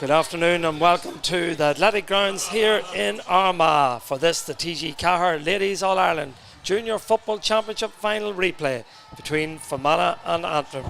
Good afternoon and welcome to the Athletic Grounds here in Armagh for this, the TG Cahir Ladies All-Ireland Junior Football Championship final replay between Fermanagh and Antrim.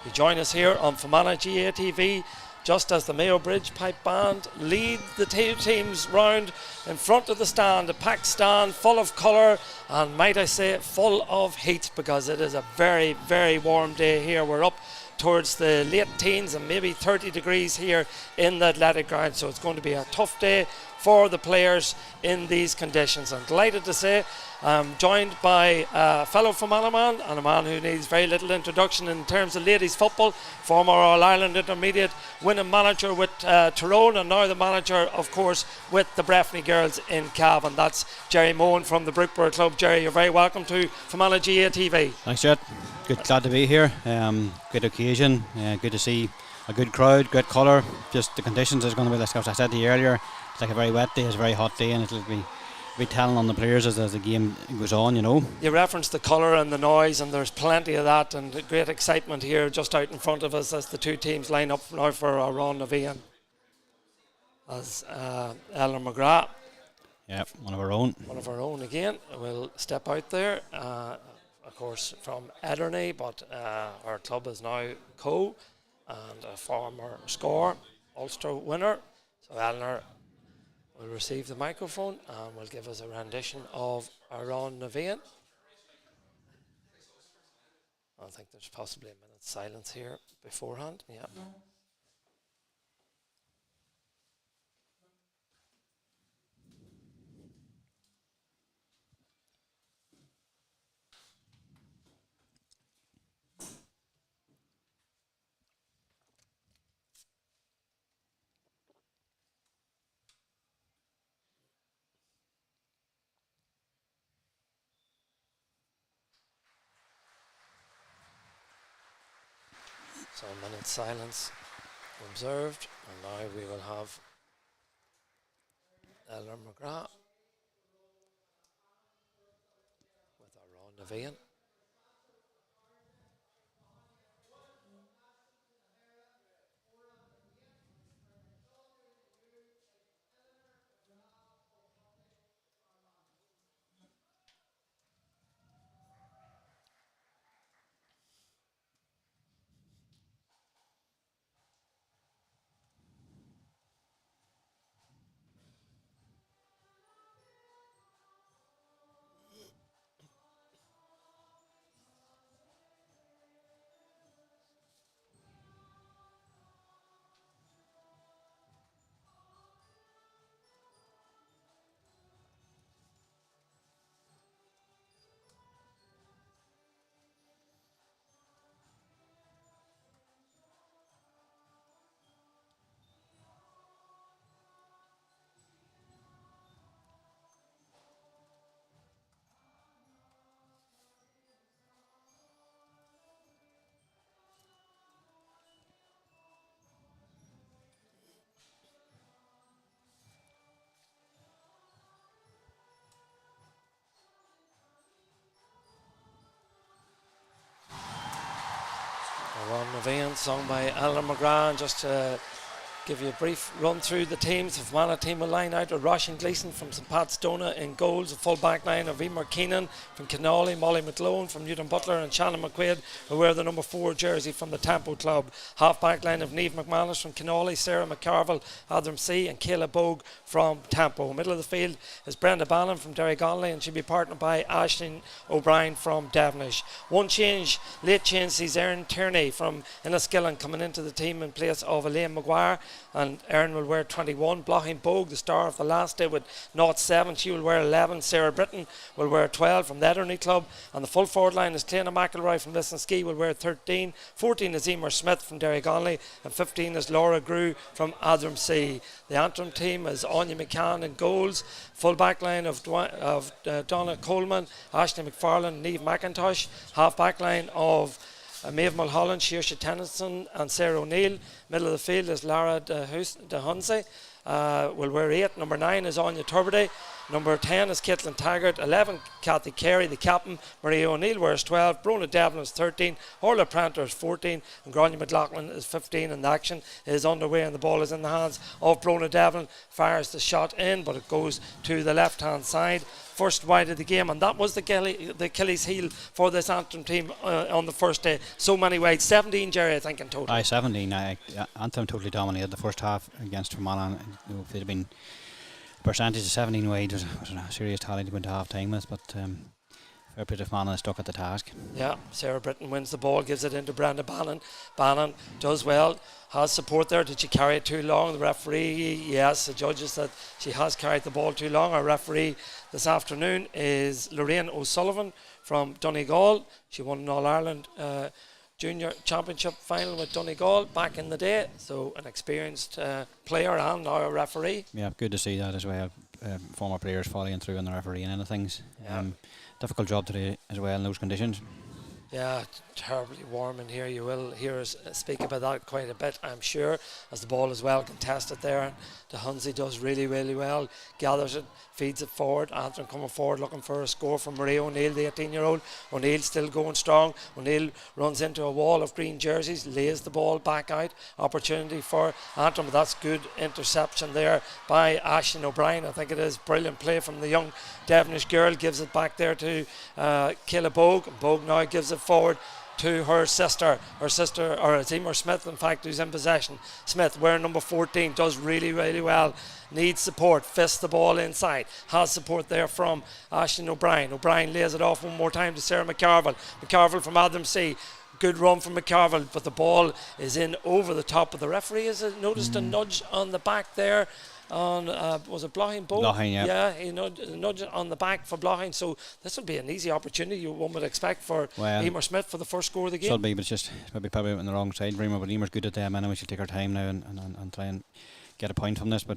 You join us here on Fermanagh GAA TV just as the Mayo Bridge Pipe Band lead the two teams round in front of the stand, a packed stand full of colour and, might I say, full of heat, because it is a very, very warm day here. We're up towards the late teens and maybe 30 degrees here in the Athletic Ground, so it's going to be a tough day for the players in these conditions. I'm delighted to say I'm joined by a fellow Fermanagh man and a man who needs very little introduction in terms of ladies football, former All-Ireland Intermediate winning manager with Tyrone, and now the manager, of course, with the Breffni girls in Cavan. That's Jerry Mohan from the Brookborough Club. Jerry, you're very welcome to Fermanagh GAA TV. Thanks, Jet. Glad to be here. Good occasion, good to see a good crowd, great colour. Just the conditions is going to be, like I said to you earlier, it's like a very wet day, it's a very hot day, and it'll be telling on the players as the game goes on, you know. You referenced the colour and the noise, and there's plenty of that, and great excitement here just out in front of us as the two teams line up now for our Ron Navian. As Eleanor McGrath, one of our own. One of our own again will step out there. Of course, from Ederney, but our club is now Co, and a former scorer, Ulster winner. So Eleanor will receive the microphone and will give us a rendition of Aaron Navian. I think there's possibly a minute's silence here beforehand. Yeah. So a minute's silence observed, and now we will have Eleanor McGrath with our Ron Navian. Ron Navian, sung by Eleanor McGrath. Just to give you a brief run through the teams. The Fermanagh team will line out with Roisin Gleeson from St Pat's Donagh in goals, a full back line of Emer Keenan from Kinawley, Molly McLone from Newton Butler, and Shannon McQuaid, who wear the number 4 jersey from the Tempo Club. Half back line of Niamh McManus from Kinawley, Sarah McCarville, Antrim C, and Kayla Bogue from Tempo. Middle of the field is Brenda Bannon from Derrygonley, and she'll be partnered by Aisling O'Brien from Devonish. One change, late change, sees Erin Tierney from Enniskillen coming into the team in place of Elaine Maguire, and Erin will wear 21. Blocking Bogue, the star of the last day, with 07, she will wear 11. Sarah Britton will wear 12 from the Ederney Club, and the full forward line is Cléna McElroy from Lisnaskea, will wear 13. 14 is Emer Smith from Derrygonley, and 15 is Laura Grew from Antrim C. The Antrim team is Anya McCann in goals. Full back line of Donna Coleman, Ashley McFarlane, Niamh McIntosh. Half back line of Maeve Mulholland, Saoirse Tennyson and Sarah O'Neill. Middle of the field is Lara de Hunze, will wear 8. Number 9 is Anya Turbide. Number 10 is Caitlin Taggart, 11 Kathy Carey, the captain. Maria O'Neill wears 12, Brona Devlin is 13, Orla Pranter is 14, and Grania McLaughlin is 15. And the action is underway and the ball is in the hands of Brona Devlin. Fires the shot in, but it goes to the left hand side. First wide of the game, and that was the Achilles heel for this Antrim team on the first day. So many wides, 17, Jerry, I think, in total. 17. Antrim totally dominated the first half against Fermanagh. If it had been percentage of 17 wide, was a serious tally to go into half time with, but fair play to Fermanagh, stuck at the task. Yeah, Sarah Britton wins the ball, gives it into Brenda Bannon. Bannon does well, has support there. Did she carry it too long? The referee, yes, the judges that she has carried the ball too long. Our referee this afternoon is Lorraine O'Sullivan from Donegal. She won an All-Ireland Junior Championship final with Donegal back in the day, so an experienced player and now a referee. Yeah, good to see that as well. Former players following through on the referee and things. Difficult job today as well in those conditions. Yeah, terribly warm in here. You will hear us speak about that quite a bit, I'm sure, as the ball is well contested there. De Hunzi does really, really well, gathers it, feeds it forward. Antrim coming forward looking for a score from Maria O'Neill, the 18-year-old. O'Neill still going strong. O'Neill runs into a wall of green jerseys, lays the ball back out. Opportunity for Antrim, but that's good interception there by Aisling O'Brien. I think it is brilliant play from the young Devonish girl. Gives it back there to Kayla Bogue. Bogue now gives it forward to her sister, or it's Emer Smith, in fact, who's in possession. Smith, wearing number 14, does really, really well. Needs support, fists the ball inside. Has support there from Aisling O'Brien. O'Brien lays it off one more time to Sarah McCarville. McCarville from Adam C. Good run from McCarville, but the ball is in over the top of the referee. Has noticed a nudge on the back there on, was it Blochine Bogue? Blochine, yeah. Yeah, he nudged on the back for Blochine, so this will be an easy opportunity one would expect for Emer Smith for the first score of the game. Should be, but it's just probably on the wrong side, Bremer, but Emer's good at them anyway. She'll take her time now and try and get a point from this, but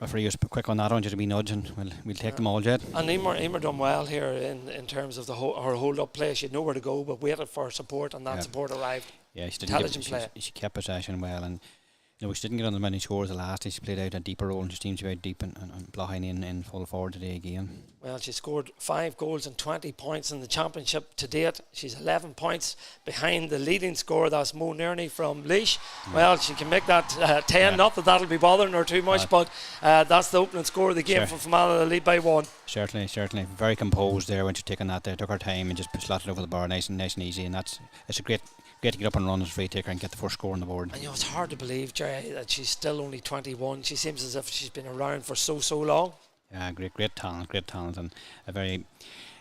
referee was quick on that one, just to be nudging. We'll take them all, Jed. And Emer done well here in terms of her hold-up play. She had nowhere to go, but waited for support, and that support arrived. Yeah, she intelligent play. She kept possession well, and she didn't get on as many scores the last day. She played out a deeper role, and she seems to be out deep and Blochine in full forward today again. Well, she scored 5 goals and 20 points in the championship to date. She's 11 points behind the leading scorer, that's Mo Nerney from Laois. Well, she can make that 10, not that that'll be bothering her too much, but that's the opening score of the game for Fermanagh, the lead by 1. Certainly. Very composed there when she's taking that there. Took her time and just slotted over the bar nice and easy, and it's a great to get up and run as a free taker and get the first score on the board. And it's hard to believe, Jerry, that she's still only 21. She seems as if she's been around for so long. Yeah, great talent, and a very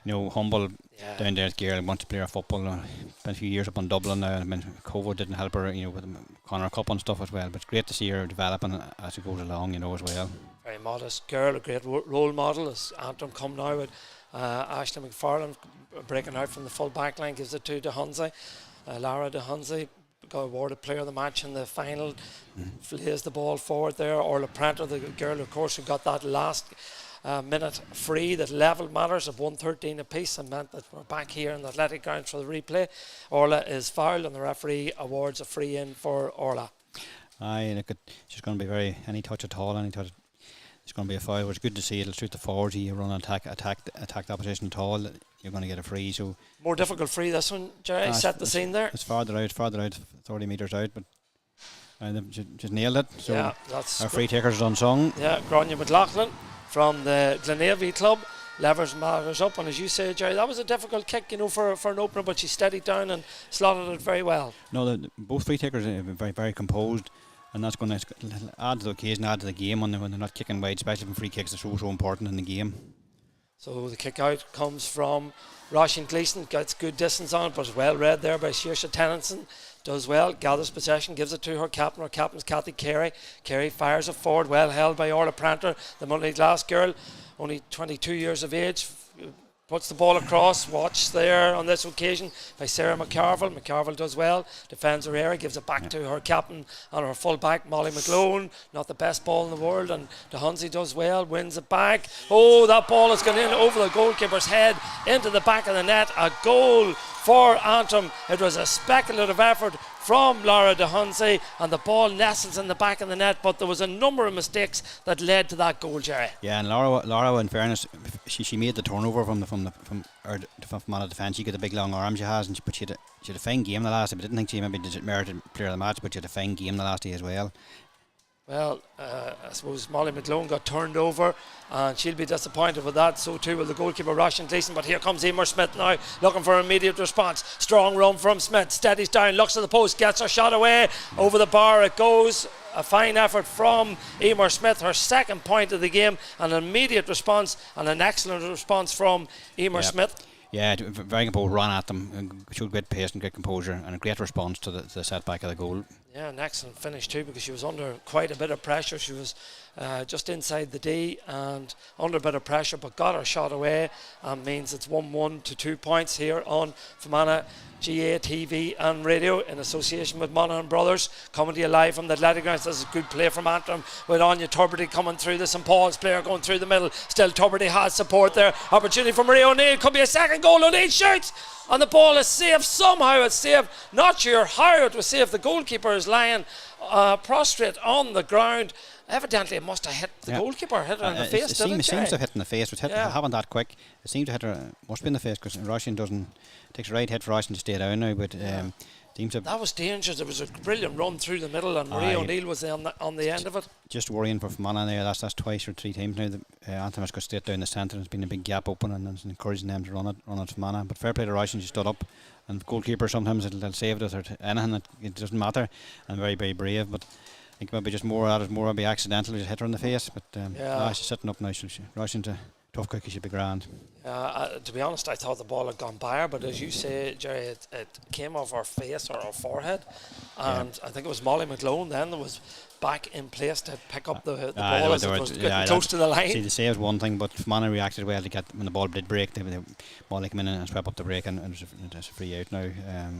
humble down there girl. Wants to play her football. Been a few years up in Dublin now, and COVID didn't help her, with the Conor Cup and stuff as well. But it's great to see her developing as it goes along, as well. Very modest girl, a great role model. As Antrim come now with Aisling McFarlane breaking out from the full back line, gives it to De Hunzi. Lara De Hunzi got awarded player of the match in the final. Lays the ball forward there. Orla Pranter, the girl, of course, who got that last minute free that leveled matters of 1:13 apiece and meant that we're back here in the athletic grounds for the replay. Orla is fouled and the referee awards a free in for Orla. Aye, look, it's just going to be any touch at all, it's going to be a foul. It's good to see. It'll suit the forwards. You run and attack the opposition at all, you're going to get a free. So more difficult free this one, Jerry. Set the scene there. It's farther out, 30 metres out, but they've just nailed it. So yeah, that's our free takers is unsung. Yeah, Grania McLaughlin from the Glenavy club levers matters up, and as you say, Jerry, that was a difficult kick, for an opener, but she steadied down and slotted it very well. No, both free takers have been very, very composed. And that's going to add to the occasion, add to the game when they're not kicking wide, especially when free kicks are so important in the game. So the kick out comes from Roisin Gleeson, gets good distance on it, but is well read there by Saoirse Tennyson. Does well, gathers possession, gives it to her captain. Her captain's Kathy Carey. Carey fires it forward, well held by Orla Pranter, the Monaghan Glass girl, only 22 years of age. Puts the ball across, watched there on this occasion by Sarah McCarville. McCarville does well, defends her area, gives it back to her captain and her full back, Molly McGlone. Not the best ball in the world, and De Hunzi does well, wins it back. Oh, that ball has gone in over the goalkeeper's head into the back of the net. A goal for Antrim. It was a speculative effort from Laura de Hunze, and the ball nestles in the back of the net, but there was a number of mistakes that led to that goal, Jerry. Yeah, and Laura, in fairness, she made the turnover from Fermanagh defence. She got the big long arms she has, but she had a fine game the last day. I didn't think she maybe merited player of the match, but she had a fine game the last day as well. Well, I suppose Molly McGlone got turned over, and she'll be disappointed with that. So too will the goalkeeper, Roshan Gleeson. But here comes Emer Smith now, looking for immediate response. Strong run from Smith, steadies down, looks at the post, gets her shot away. Over the bar it goes. A fine effort from Emer Smith, her second point of the game, and an immediate response and an excellent response from Emer Smith. Yeah, very composed, ran at them, showed great pace and great composure, and a great response to the setback of the goal. Yeah, an excellent finish too, because she was under quite a bit of pressure. She was just inside the D and under a bit of pressure, but got her shot away, and means it's 1-1 to 2 points here on Fermanagh GAA TV and radio in association with Monaghan Brothers, coming to you live from the Athletic Grounds. This is a good play from Antrim with Anya Tuberty coming through the St Paul's player going through the middle. Still Tuberty has support there. Opportunity for Marie O'Neill, could be a second goal. O'Neill shoots and the ball is saved. Somehow it's saved, not sure how it was saved. The goalkeeper is lying prostrate on the ground. Evidently it must have hit the goalkeeper, hit her in the face. It seems to have hit in the face. It happened that quick. It seems to hit her, must be in the face, because Russian takes a right hit for Russian to stay down now, but seems to. That was dangerous. There was a brilliant run through the middle, and Marie O'Neill was on the end of it. Just worrying for Fermanagh there. That's twice or three times now. Antrim has got straight down the centre. There's been a big gap open, and it's encouraging them to run it Fermanagh. But fair play to Russian, she stood up, and the goalkeeper sometimes they'll save it or anything. It doesn't matter, and very, very brave. But I think maybe just more maybe accidental, just hit her in the face. But she's sitting up now. Russian's a tough cookie, she'd be grand. To be honest, I thought the ball had gone by her, but as you say, Jerry, it came off her face or her forehead, and I think it was Molly McGlone then that was back in place to pick up the ball as it was getting close to the line. See, the save was one thing, but Fermanagh reacted well to get when the ball did break. Molly came in and swept up the break, and it's a free out now.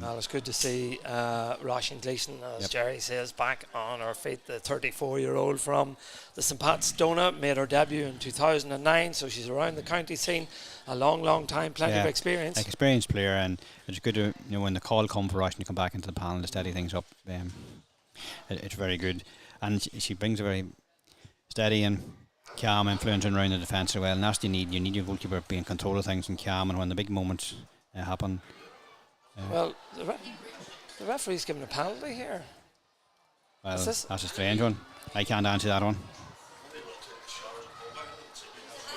Well, it's good to see Roshan Gleeson, as Jerry says, back on her feet. The 34-year-old from the St Pat's Donagh made her debut in 2009, so she's around the county scene a long time, plenty of experience. Like experienced player, and it's good to when the call come for Roshan to come back into the panel to steady things up. It's very good. And she brings a very steady and calm influence around the defence as well. And that's what you need. You need your goalkeeper being in control of things and calm, and when the big moments happen. Well, the referee's given a penalty here. Well, that's a strange one. I can't answer that one.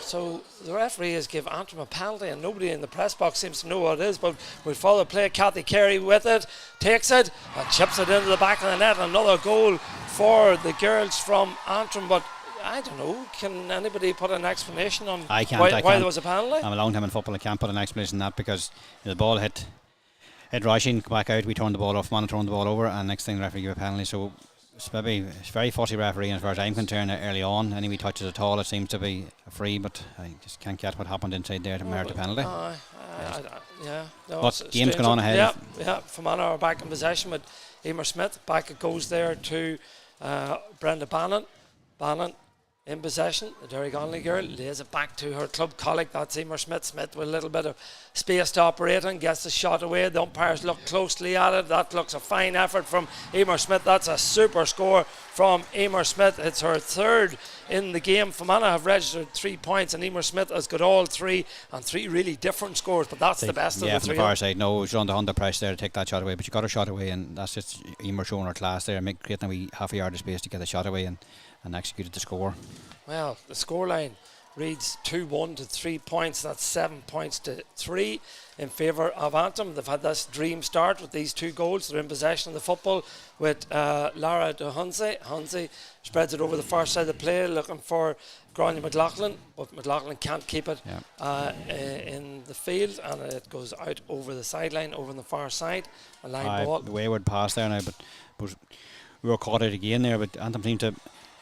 So the referee has given Antrim a penalty, and nobody in the press box seems to know what it is, but we'll follow the play. Kathy Carey with it, takes it and chips it into the back of the net. Another goal for the girls from Antrim, but I don't know, can anybody put an explanation on why there was a penalty? I'm a long time in football, I can't put an explanation on that, because the ball hit Rushing, back out, we turned the ball off, man turned the ball over, and next thing the referee gave a penalty. So it's very fussy referee, and as far as I'm concerned, early on, any wee touches at all, it seems to be a free, but I just can't get what happened inside there to merit a penalty. But game's going on ahead. Fermanagh are back in possession with Emer Smith. Back it goes there to Brenda Bannon. Bannon in possession. The Derry Conley girl lays it back to her club colleague. That's Emer Smith. Smith with a little bit of space to operate and gets the shot away. The umpires look closely at it. That looks a fine effort from Emer Smith. That's a super score from Emer Smith. It's her third in the game. Fermanagh have registered 3 points, and Emer Smith has got all three, and three really different scores, but that's the best of the three. Yeah, from the far side. No, she's under pressure there to take that shot away, but she got her shot away, and that's just Emer showing her class there, creating a wee half a yard of space to get the shot away and executed the score. Well, the scoreline reads 2-1 to 3 points. That's 7 points to 3 in favour of Antrim. They've had this dream start with these 2 goals. They're in possession of the football with Lara de Hunze. Hunze spreads it over the far side of the play, looking for Grania McLaughlin, but McLaughlin can't keep it in the field, and it goes out over the sideline, over on the far side. A line ball. The wayward pass there now, but we were caught out again there, but Antrim seemed to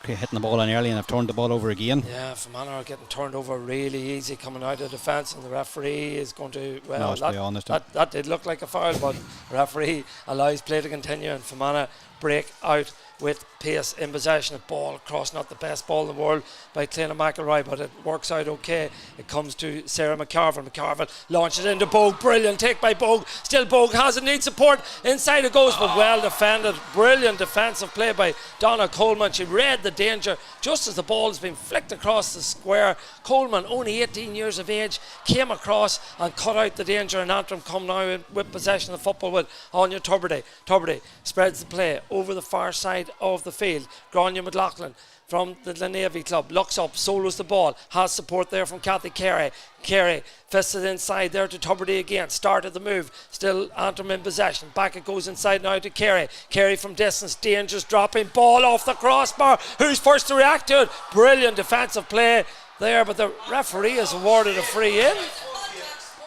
hitting the ball in early and have turned the ball over again. Yeah, Fermanagh are getting turned over really easy coming out of defence, and the referee is going to, well, that did look like a foul, but the referee allows play to continue, and Fermanagh break out with pace in possession. The ball across, not the best ball in the world by Cléna McElroy, but it works out okay. It comes to Sarah McCarville. McCarville launches into Bogue. Brilliant take by Bogue. Still Bogue has it, needs support. Inside it goes, but well defended. Brilliant defensive play by Donna Coleman. She read the danger just as the ball has been flicked across the square. Coleman, only 18 years of age, came across and cut out the danger, and Antrim come now with possession of the football with Anya Tubridy. Tubridy spreads the play over the far side of the field. Grania McLaughlin from the Navy club looks up, solos the ball, has support there from Kathy Carey. Carey fists it inside there to Tubridy again, started the move, still Antrim in possession, back it goes inside now to Carey. Carey from distance, dangerous dropping ball off the crossbar. Who's first to react to it? Brilliant defensive play there, but the referee has awarded a free in.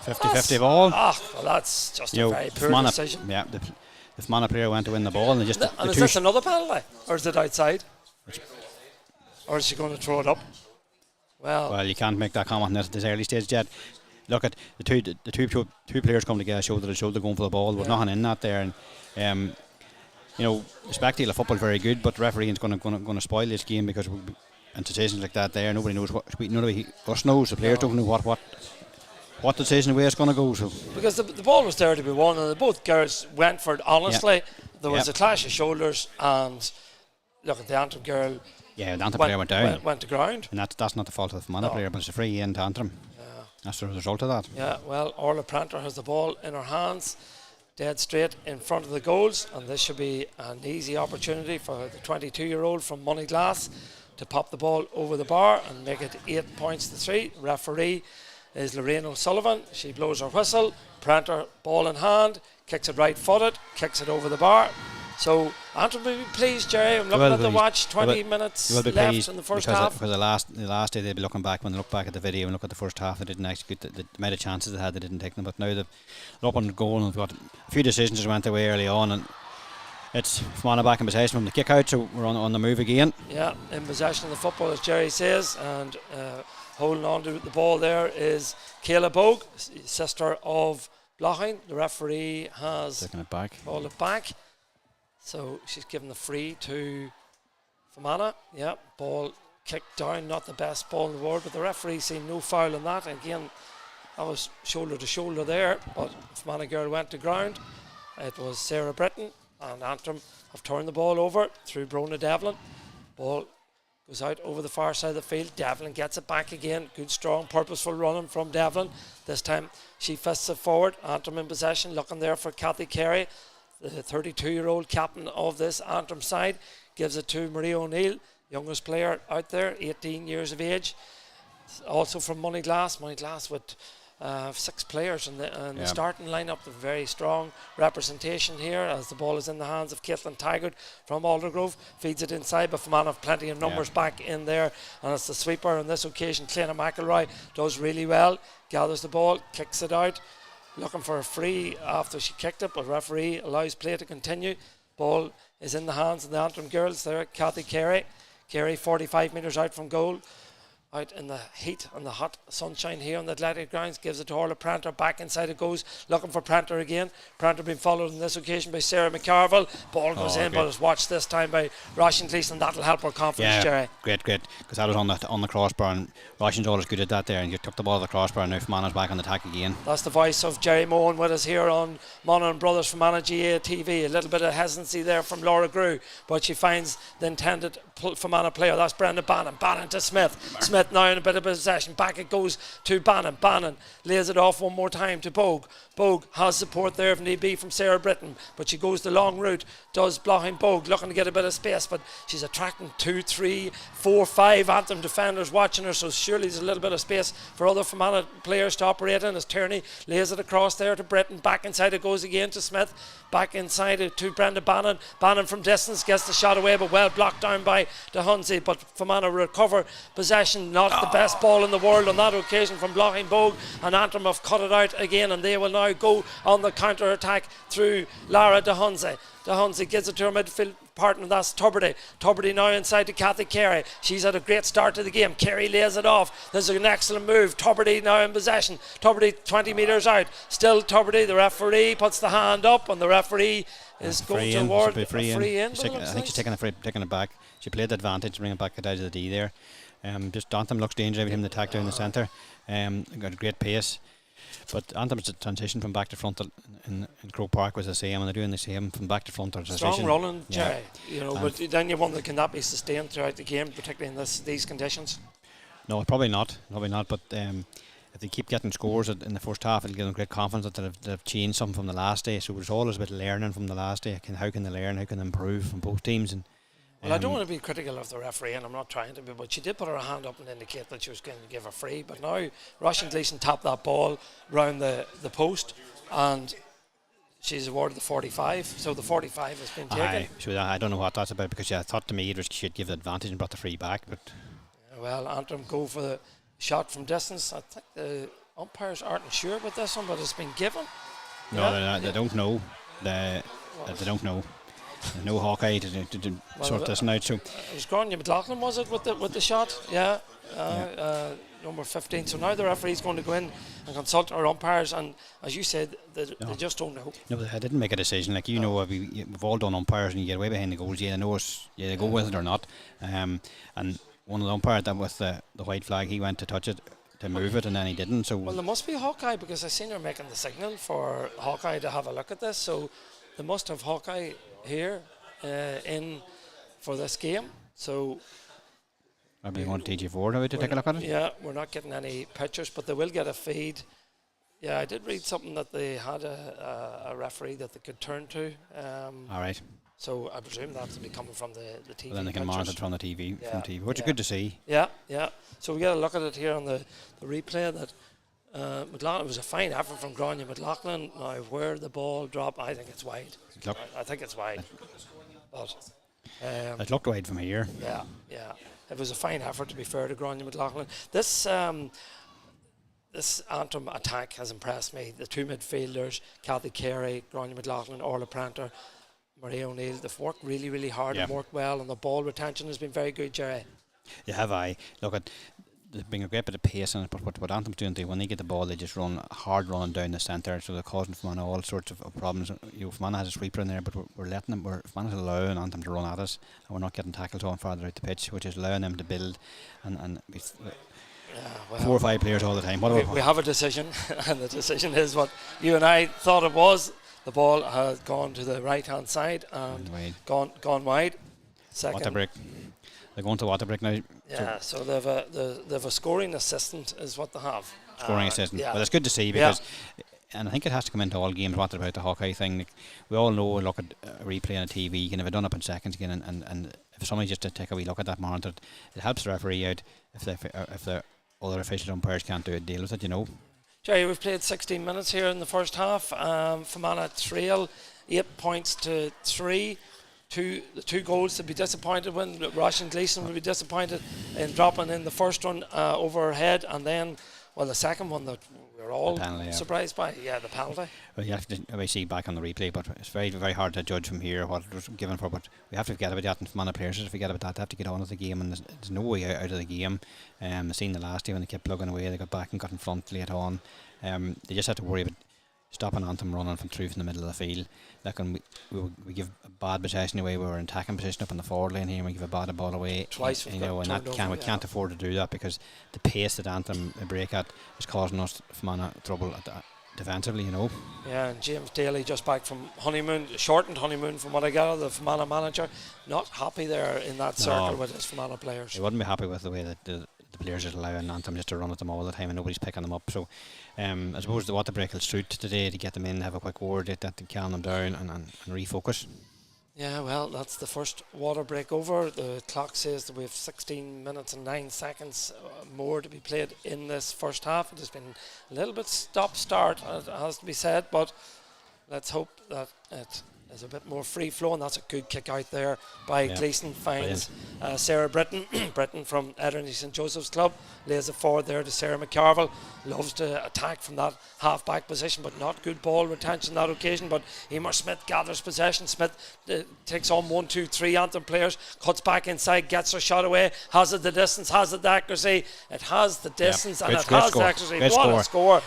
50-50 ball. Well, that's just a very poor decision. Yeah, the Fermanagh player went to win the ball, and just and is this another penalty, or is it outside, or is she going to throw it up? Well, you can't make that comment at this early stage yet. Look at the two players come together shoulder to shoulder going for the ball. There's nothing in that there, and the spectacle of football very good, but refereeing is going to spoil this game because and decisions like that there, nobody knows what. Nobody us knows. The players don't know what decision way it's going to go. So because the ball was there to be won, and both girls went for it honestly. There was a clash of shoulders, and look at the Antrim girl. Yeah, the Antrim player went down. Went to ground. And that's not the fault of the Fermanagh player, but it's a free in to Antrim. Yeah. That's the result of that. Yeah, well, Orla Pranter has the ball in her hands, dead straight in front of the goals, and this should be an easy opportunity for the 22-year-old from Monaghan to pop the ball over the bar and make it 8 points to 3. Referee is Lorraine O'Sullivan. She blows her whistle. Pranter, ball in hand, kicks it right footed, kicks it over the bar. So Antrim will be pleased, Jerry. I'm looking at the watch. 20 minutes left in the first half. Because the last day they'll be looking back, when they look back at the video and look at the first half, they didn't execute the amount of chances they had, they didn't take them. But now they're up on goal and they've got a few decisions that went away early on, and it's Fermanagh back in possession from the kick out, so we're on the move again. Yeah, in possession of the football, as Jerry says, and holding on to the ball there is Kayla Bogue, sister of Blocking. The referee has taken it back. Called it back. So she's given the free to Fermanagh. Yeah, ball kicked down, not the best ball in the world, but the referee seen no foul in that. Again, that was shoulder to shoulder there, but Fermanagh girl went to ground. It was Sarah Britton, and Antrim have turned the ball over through Brona Devlin. Ball goes out over the far side of the field. Devlin gets it back again. Good, strong, purposeful running from Devlin. This time she fists it forward. Antrim in possession, looking there for Kathy Carey, the 32-year-old captain of this Antrim side. Gives it to Marie O'Neill, youngest player out there, 18 years of age. Also from Monaghan with 6 players in the starting lineup. The very strong representation here as the ball is in the hands of Caitlin Taggart from Aldergrove. Feeds it inside, but Fermanagh have plenty of numbers back in there, and it's the sweeper on this occasion. Cléna McElroy does really well, gathers the ball, kicks it out, looking for a free after she kicked it, but referee allows play to continue. Ball is in the hands of the Antrim girls there. Kathy Carey 45 metres out from goal, out in the heat and the hot sunshine here on the athletic grounds. Gives it to Orla Pranter, back inside it goes, looking for Pranter again. Pranter being followed on this occasion by Sarah McCarville. Ball goes in, but it's watched this time by Roisin Gleeson. That'll help her confidence, Jerry. Great, because that was on the crossbar, and Roisin's always good at that there, and you took the ball to the crossbar, and now Fermanagh's back on the attack again. That's the voice of Jerry Mohan with us here on Monaghan Brothers Fermanagh GAA TV. A little bit of hesitancy there from Laura Grew, but she finds the intended Fermanagh player. That's Brenda Bannon. Bannon to Smith. Smith now in a bit of possession. Back it goes to Bannon. Bannon lays it off one more time to Bogue. Bogue has support there if need be from Sarah Britton, but she goes the long route. Does blocking Bogue, looking to get a bit of space, but she's attracting 2, 3, 4, 5 Antrim defenders watching her, so surely there's a little bit of space for other Fermanagh players to operate in as Tierney lays it across there to Britton. Back inside it goes again to Smith. Back inside it to Brenda Bannon. Bannon from distance gets the shot away, but well blocked down by DeHunsey, but Fermanagh recover possession. Not the best ball in the world on that occasion from blocking Bogue, and Antrim have cut it out again, and they will now go on the counter attack through Lara DeHunsey. Hunsley gives it to her midfield partner, that's Tuberty. Tuberty now inside to Kathy Carey. She's had a great start to the game. Carey lays it off. There's an excellent move. Tuberty now in possession. Tuberty 20 metres out. Still Tuberty. The referee puts the hand up, and the referee is going toward a free in. I think she's taking it back. She played the advantage to bring it back out of the D there. Just Antrim looks dangerous every time they attack down the centre. Got a great pace. But Antrim's transition from back to front in Croke Park was the same, and they're doing the same from back to front. Strong running, Jerry. But then you wonder, can that be sustained throughout the game, particularly in these conditions? No, probably not. But if they keep getting scores in the first half, it'll give them great confidence that they've changed something from the last day. So there's always a bit of learning from the last day. How can they learn? How can they improve from both teams? And well, I don't want to be critical of the referee, and I'm not trying to be, but she did put her hand up and indicate that she was going to give a free. But now Russian Gleeson tapped that ball round the post, and she's awarded the 45. So the 45 has been taken. I don't know what that's about, because I thought to me it was she'd give the advantage and brought the free back. But well, Antrim go for the shot from distance. I think the umpires aren't sure about this one, but it's been given. No, they don't know. They don't know. No Hawkeye to sort this out. So it was Grania McLaughlin, was it, with the shot? Yeah. Number 15. So now the referee's going to go in and consult our umpires, and as you said, they just don't know. No, they didn't make a decision. Like we've all done umpires, and you get way behind the goals. They go with it or not. And one of the umpires that with the white flag, he went to touch it to move it, and then he didn't. So well, there must be Hawkeye, because I seen her making the signal for Hawkeye to have a look at this. So they must have Hawkeye here in for this game. So maybe you want TG4 now to take a look at it? Yeah, we're not getting any pictures, but they will get a feed. Yeah, I did read something that they had a referee that they could turn to. All right. So I presume that's to be coming from the TV. Well, then they can monitor it from the TV, which is good to see. Yeah. So we get a look at it here on the replay that McLaughlin, it was a fine effort from Grania McLaughlin. Now where the ball dropped, I think it's wide. I think it's wide. But it looked wide from here. Yeah. It was a fine effort, to be fair to Grania McLaughlin. This Antrim attack has impressed me. The two midfielders, Kathy Carey, Grania McLaughlin, Orla Pranter, Marie O'Neill, they've worked really, really hard and worked well, and the ball retention has been very good, Jerry. There's been a great bit of pace in it, but what Anthem's doing, when they get the ball, they just run hard running down the centre, so they're causing Fermanagh all sorts of problems. Fermanagh has a sweeper in there, but we're letting them, Fermanagh's allowing Antrim to run at us, and we're not getting tackled on farther out the pitch, which is allowing them to build and 4 or 5 players all the time. We have a decision, and the decision is what you and I thought it was. The ball has gone to the right hand side and gone wide. Second. Waterbrick. They're going to Waterbrick now. Yeah, so they've a scoring assistant is what they have. Scoring assistant. Yeah. Well, it's good to see, because and I think it has to come into all games. What about the Hawkeye thing? Like, we all know, look at a replay on TV, you can have it done up in seconds again, and if somebody just to take a wee look at that monitor, it helps the referee out if the other official umpires can't do a deal with it, Jerry, we've played 16 minutes here in the first half. Fermanagh trail 8 points to 3. The 2 goals to be disappointed when Russian Gleeson will be disappointed in dropping in the first one over her head, and then the second one that we're all surprised by, the penalty. Well, you have to see back on the replay, but it's very, very hard to judge from here what it was given for. But we have to forget about that, and Fermanagh players have to forget about that. They have to get on with the game, and there's no way out of the game. I've seen the last day when they kept plugging away, they got back and got in front late on. They just have to worry about stopping Antrim running from the middle of the field. We give a bad possession away. We were in attacking position up in the forward lane here, and we give a bad ball away twice. And we can't afford to do that, because the pace that Antrim break at is causing us Fermanagh trouble defensively. Yeah, and James Daly just back from shortened honeymoon from what I gather, the Fermanagh manager, not happy there in that circle with his Fermanagh players. He wouldn't be happy with the way that the players are allowing Antrim just to run at them all the time, and nobody's picking them up. So I suppose the Waterbreak will suit today to get them in, have a quick word, that to calm them down and refocus. Yeah, well, that's the first water break over. The clock says that we have 16 minutes and 9 seconds more to be played in this first half. It has been a little bit stop-start, it has to be said, but let's hope that it is a bit more free flowing. That's a good kick out there by Gleeson. Finds Sarah Britton. Britton from Ederney St Joseph's Club lays it forward there to Sarah McCarville. Loves to attack from that half back position, but not good ball retention that occasion. But Emer Smith gathers possession. Smith takes on 1, 2, 3 Antrim players, cuts back inside, gets her shot away, has it the distance, has it the accuracy. It has the distance and it has the accuracy. What a score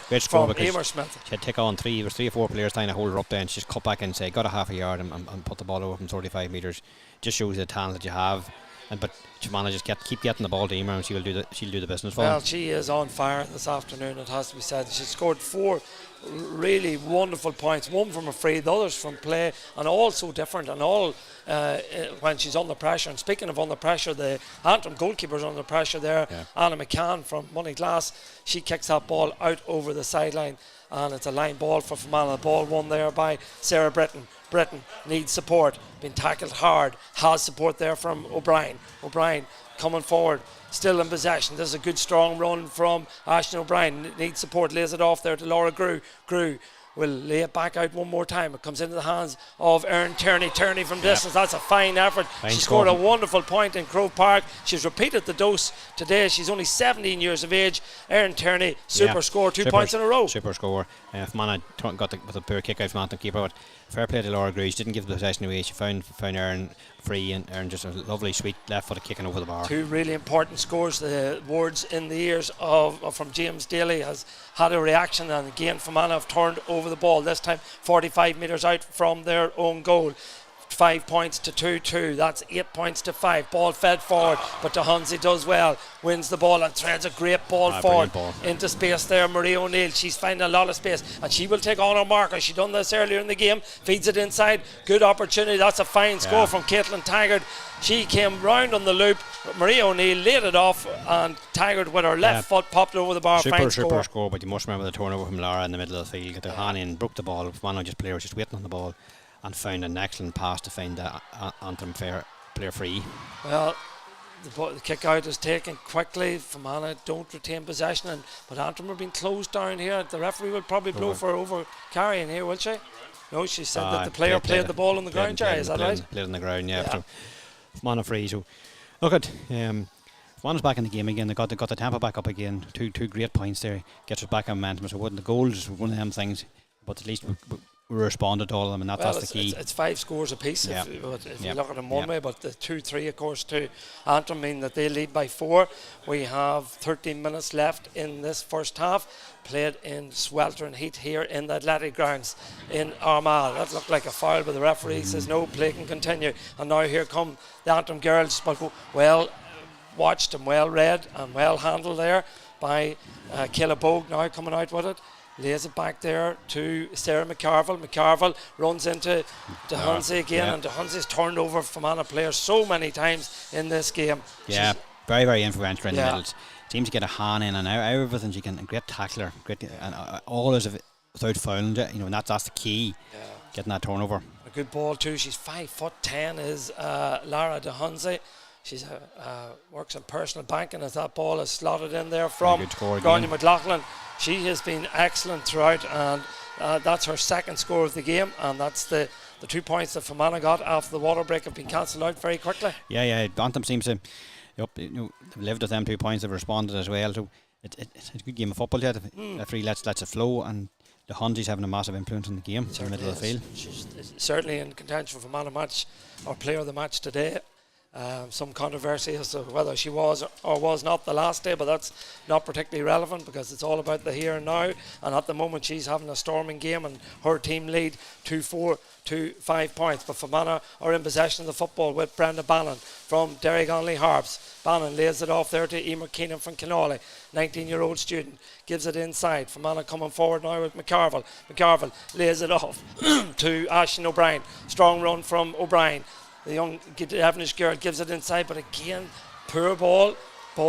from Emer Smith. She'd take on 3 or 4 players trying to hold her up there, and she just cut back inside, got a half a yard and put the ball over from 35 metres. Just shows the talent that you have. But she manages keep getting the ball to Emer, and she'll do the business for Well, them. she is on fire this afternoon, it has to be said. She scored 4 really wonderful points, one from a free, the others from play, and all so different, and all when she's under pressure. And speaking of under pressure, the Antrim goalkeeper's under pressure there. Anna McCann from Monaghan, she kicks that ball out over the sideline, and it's a line ball for Fermanagh. The ball won there by Sarah Britton. Britton needs support, been tackled hard, has support there from O'Brien. O'Brien coming forward, still in possession. This is a good strong run from Ashton O'Brien. Needs support, lays it off there to Laura Grew. Grew will lay it back out one more time. It comes into the hands of Erin Tierney. Tierney from distance. That's a fine effort. She scored a wonderful point in Grove Park. She's repeated the dose today. She's only 17 years of age. Erin Tierney, super score, 2 points in a row. Super score. Fermanagh got with a poor kick out from Antrim keeper, but fair play to Laura Grew. She didn't give the possession away. She found Erin free, and Erin just a lovely sweet left foot kicking over the bar. 2 really important scores. The words in the ears of from James Daly has had a reaction, and again Fermanagh have turned over the ball, this time 45 metres out from their own goal. 5 points to 2-2. That's 8 points to 5. Ball fed forward, but DeHunsey does well. Wins the ball and threads a great ball forward into space there. Marie O'Neill, she's finding a lot of space, and she will take on her marker. She done this earlier in the game. Feeds it inside. Good opportunity. That's a fine score from Caitlin Taggart. She came round on the loop. Marie O'Neill laid it off, and Taggart with her left foot popped it over the bar. Super score. But you must remember the turnover from Lara in the middle of the field. Got their hand in, broke the ball. One just player was just waiting on the ball, and found an excellent pass to find the Antrim player free. Well, the kick out is taken quickly. Fermanagh don't retain possession, but Antrim are being closed down here. The referee will probably blow for over carrying here, will she? No, she said that the player played the ball on the ground, Jerry, is that right? Played on the ground, yeah. So Fermanagh free. So look at Fermanagh's back in the game again. They got the tempo back up again. Two great points there. Gets us back on momentum. So the goals was one of them things, but at least we responded to all of them, and that's the key. It's 5 scores apiece if you look at them one way, but the 2-3 of course to Antrim mean that they lead by 4. We have 13 minutes left in this first half, played in sweltering heat here in the athletic grounds in Armagh. That looked like a foul, but the referee says no, play can continue. And now here come the Antrim girls, but well watched and well read and well handled there by Kayla Bogue, now coming out with it. Lays it back there to Sarah McCarville. McCarville runs into DeHunsey again, and DeHunsey's turned over Fermanagh players so many times in this game. Yeah, very, very influential in the middle. Seems to get a hand in and out, everything she can. Great tackler, and all is without fouling, and that's the key. Getting that turnover. A good ball too. She's 5'10" is Lara DeHunsey. She's works in personal banking as that ball is slotted in there from Gráinne McLaughlin. She has been excellent throughout, and that's her second score of the game, and that's the 2 points that Fermanagh got after the water break have been cancelled out very quickly. Yeah. Antrim seems to they've lived with them 2 points. They've responded as well. So it's a good game of football. The referee lets it flow, and the Hunsy's having a massive influence in the game in the middle of the field. She's certainly in contention for man of match or player of the match today. Some controversy as to whether she was or was not the last day, but that's not particularly relevant because it's all about the here and now, and at the moment she's having a storming game and her team lead 2-4 to 5 points. But Fermanagh are in possession of the football with Brenda Bannon from Derrygonley Harps. Bannon lays it off there to Emer Keenan from Kinawley, 19-year-old student, gives it inside. Fermanagh coming forward now with McCarville. McCarville lays it off to Ashton O'Brien. Strong run from O'Brien. The young Devonish girl gives it inside, but again, poor ball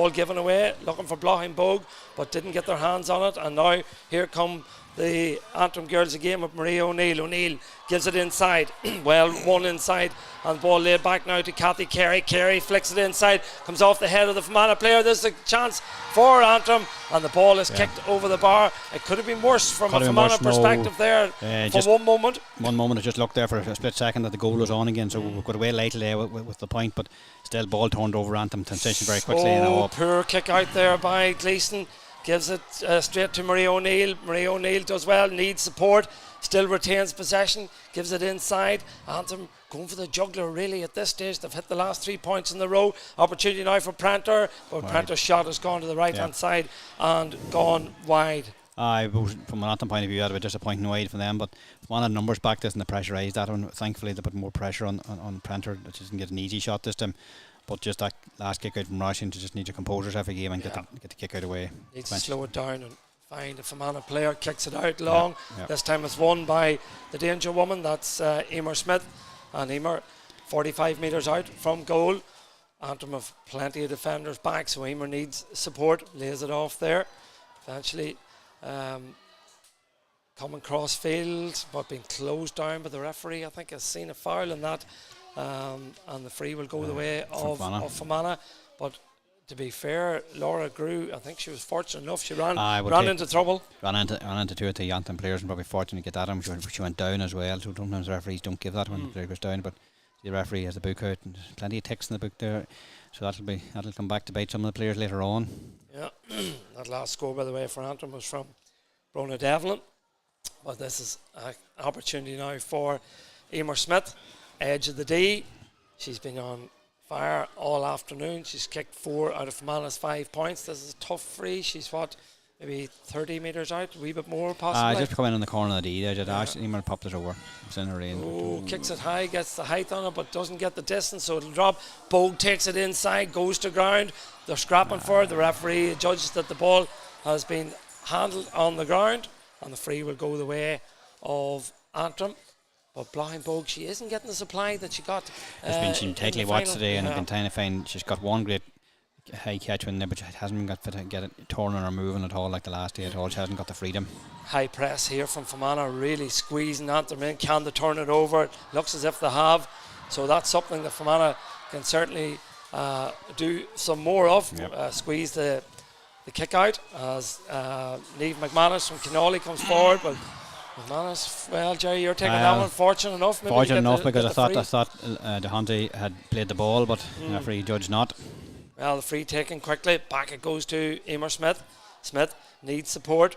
given away, looking for Blocking Bogue, but didn't get their hands on it. And now here come the Antrim girls again with Maria O'Neill. O'Neill gives it inside. Well, one inside, and the ball laid back now to Kathy Carey. Carey flicks it inside, comes off the head of the Fermanagh player. There's a chance for Antrim, and the ball is kicked over the bar. It could have been worse from a Fermanagh perspective there for one moment. One moment, it just looked there for a split second that the goal was on again, so we could have waited later there with the point, but still ball turned over Antrim transition very quickly. Poor kick out there by Gleeson. Gives it straight to Maria O'Neill. Maria O'Neill does well, needs support, still retains possession, gives it inside. Antrim going for the juggler really at this stage. They've hit the last 3 points in the row. Opportunity now for Pranter, but Pranter's shot has gone to the right hand side and gone wide. From an Antrim point of view, that would be disappointing wide for them, but one of the numbers back this and the pressurised that one. Thankfully they put more pressure on Pranter, which doesn't get an easy shot this time. But just that last kick out from Rushing to just need to compose herself a game and get the kick out away. Needs to slow it down and find a Fermanagh player, kicks it out long. This time it's won by the danger woman, that's Emer Smith. And Emer 45 metres out from goal. Antrim have plenty of defenders back, so Emer needs support, lays it off there. Eventually coming cross field, but being closed down by the referee. I think has seen a foul in that. And the free will go the way of Fermanagh. But to be fair, Laura Grew, I think she was fortunate enough. She ran into trouble. Ran into two of the Antrim players and probably fortunate to get that. She went down as well. So sometimes referees don't give that when the player goes down. But the referee has the book out and there's plenty of ticks in the book there. So that'll come back to bite some of the players later on. Yeah, that last score, by the way, for Antrim was from Brona Devlin. But this is an opportunity now for Emer Smith. Edge of the D. She's been on fire all afternoon. She's kicked 4 out of Fermanagh's 5 points. This is a tough free. She's maybe 30 metres out, a wee bit more possibly. Just coming in the corner of the D there. Just actually Emer popped it over. It's in her range. Kicks it high, gets the height on it, but doesn't get the distance, so it'll drop. Bogue takes it inside, goes to ground. They're scrapping for it. The referee judges that the ball has been handled on the ground, and the free will go the way of Antrim. But Blahin Bogue, she isn't getting the supply that she got. She's been tightly watched today, and been trying to find. She's got one great high catch in there, but she hasn't got fit to get it turning or moving at all like the last day at all. She hasn't got the freedom. High press here from Fermanagh, really squeezing Antrim in. Can they turn it over? It looks as if they have. So that's something that Fermanagh can certainly do some more of. Squeeze the kick out as Niamh McManus from Kinawley comes forward, but McManus, well, Jerry, you're taking that one. Fortunate enough because I thought DeHunty had played the ball, but the referee judged not. Well, the free taken quickly. Back it goes to Emer Smith. Smith needs support.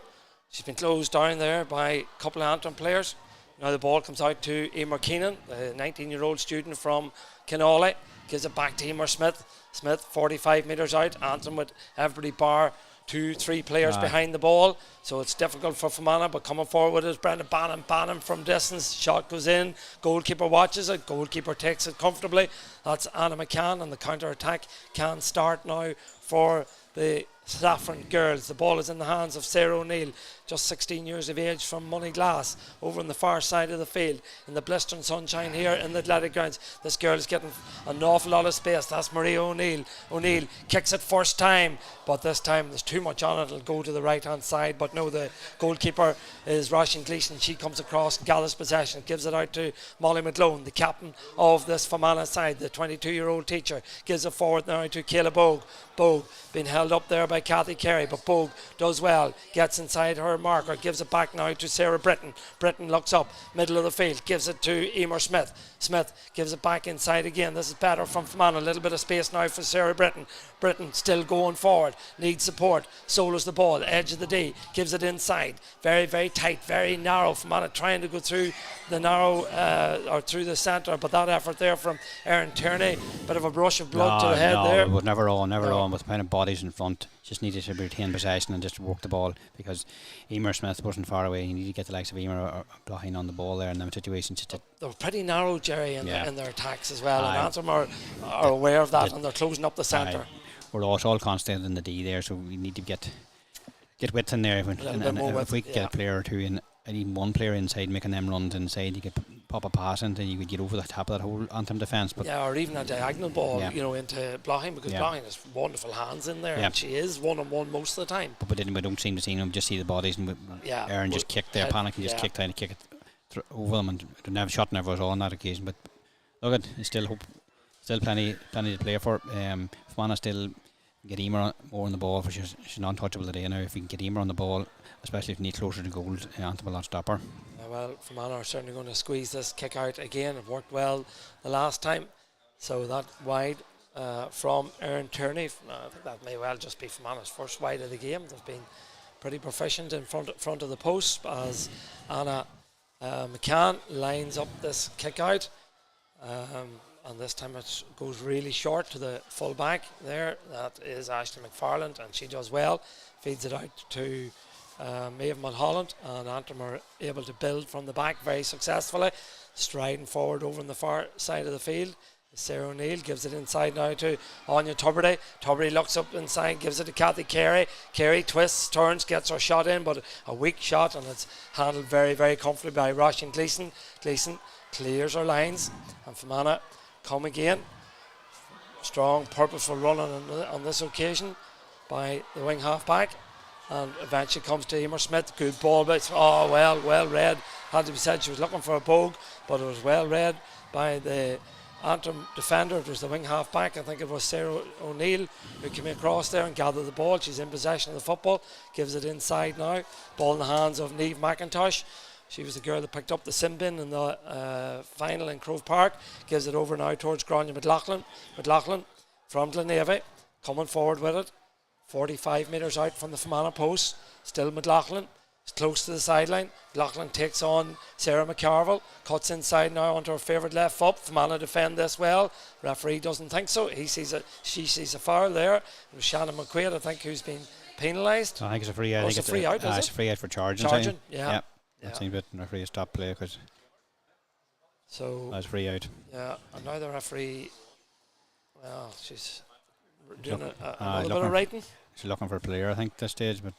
She's been closed down there by a couple of Antrim players. Now the ball comes out to Emer Keenan, the 19-year-old student from Kinawley. Gives it back to Emer Smith. Smith 45 metres out. Antrim with everybody bar 2-3 players behind the ball, so it's difficult for Fermanagh, but coming forward is Brendan Bannon from distance. Shot goes in, goalkeeper watches it, goalkeeper takes it comfortably. That's Anna McCann, and the counter attack can start now for the Saffron girls. The ball is in the hands of Sarah O'Neill, just 16 years of age, from Moneyglass, over on the far side of the field in the blistering sunshine here in the athletic grounds. This girl is getting an awful lot of space. That's Maria O'Neill. O'Neill kicks it first time, but this time there's too much on it. It'll go to the right hand side, but no, the goalkeeper is Roisin Gleeson. She comes across, gathers possession, gives it out to Molly McLone, the captain of this Fermanagh side. The 22-year-old teacher gives it forward now to Kayla Bogue. Bogue being held up there by Kathy Carey, but Bogue does well, gets inside her marker, gives it back now to Sarah Britton. Britton looks up, middle of the field, gives it to Emer Smith. Smith gives it back inside again. This is better from Fermanagh. A little bit of space now for Sarah Britton. Britton still going forward, needs support, solos the ball, edge of the D, gives it inside. Very, very tight, very narrow. Fermanagh trying to go through the narrow or through the centre, but that effort there from Erin Tierney, bit of a brush of blood to the head there. It was never on with kind of bodies in front. Just needed to retain possession and just work the ball, because Emer Smith wasn't far away. You need to get the likes of Emer or Blahin on the ball there in them situations. They're pretty narrow, Jerry, in their attacks as well, and Antrim are aware of that, and they're closing up the centre. We're all concentrated in the D there, so we need to get width in there, and if we can get a player or two in, and even one player inside making them runs inside, you get pop a pass into, you could get over the top of that whole Antrim defence. But or even a diagonal ball, Yeah. into Blocking, because Blocking has wonderful hands in there, Yeah. and she is 1-on-1 most of the time. But we don't seem to see them. Just see the bodies, and Aaron just kicked their panic and just kicked out and kick it over them, and the shot never was on that occasion. But look, it's still hope, still plenty to play for. Fermanagh still get Emer more on the ball, for she's untouchable today now. If we can get Emer on the ball, especially if we need closer to goal, Antrim will not stop her. Well, Fermanagh are certainly going to squeeze this kick out again. It worked well the last time, so that wide from Aaron Tierney. I think that may well just be Fermanagh's first wide of the game. They've been pretty proficient in front of the post as Anna McCann lines up this kick out. And this time it goes really short to the full back there. That is Ashley McFarland, and she does well. Feeds it out to Maeve Mulholland, and Antrim are able to build from the back very successfully, striding forward over on the far side of the field. Sarah O'Neill gives it inside now to Anya Tubridy. Tubridy looks up inside, gives it to Kathy Carey. Carey twists, turns, gets her shot in, but a weak shot, and it's handled very, very comfortably by Roisin Gleeson. Gleeson clears her lines, and Fermanagh come again. Strong, purposeful run on this occasion by the wing half back, and eventually comes to Emer Smith. Good ball, but well read. Had to be said, she was looking for a bogue, but it was well read by the Antrim defender. It was the wing half back, I think it was Sarah O'Neill, who came across there and gathered the ball. She's in possession of the football, gives it inside now. Ball in the hands of Niamh McIntosh. She was the girl that picked up the sin bin in the final in Grove Park. Gives it over now towards Grania McLaughlin. McLaughlin from Glenavy, coming forward with it. 45 metres out from the Fermanagh post. Still McLaughlin. It's close to the sideline. McLaughlin takes on Sarah McCarville. Cuts inside now onto her favourite left foot. Fermanagh defend this well. Referee doesn't think so. She sees a foul there. It was Shannon McQuaid, I think, who's been penalised. I think it's a free out. It's a free out, it's a free out for charging. Yeah. That seems a bit, and the referee stopped play because that's free out. Yeah, and now the referee, well, she's doing a little bit of writing. She's looking for a player, I think, at this stage, but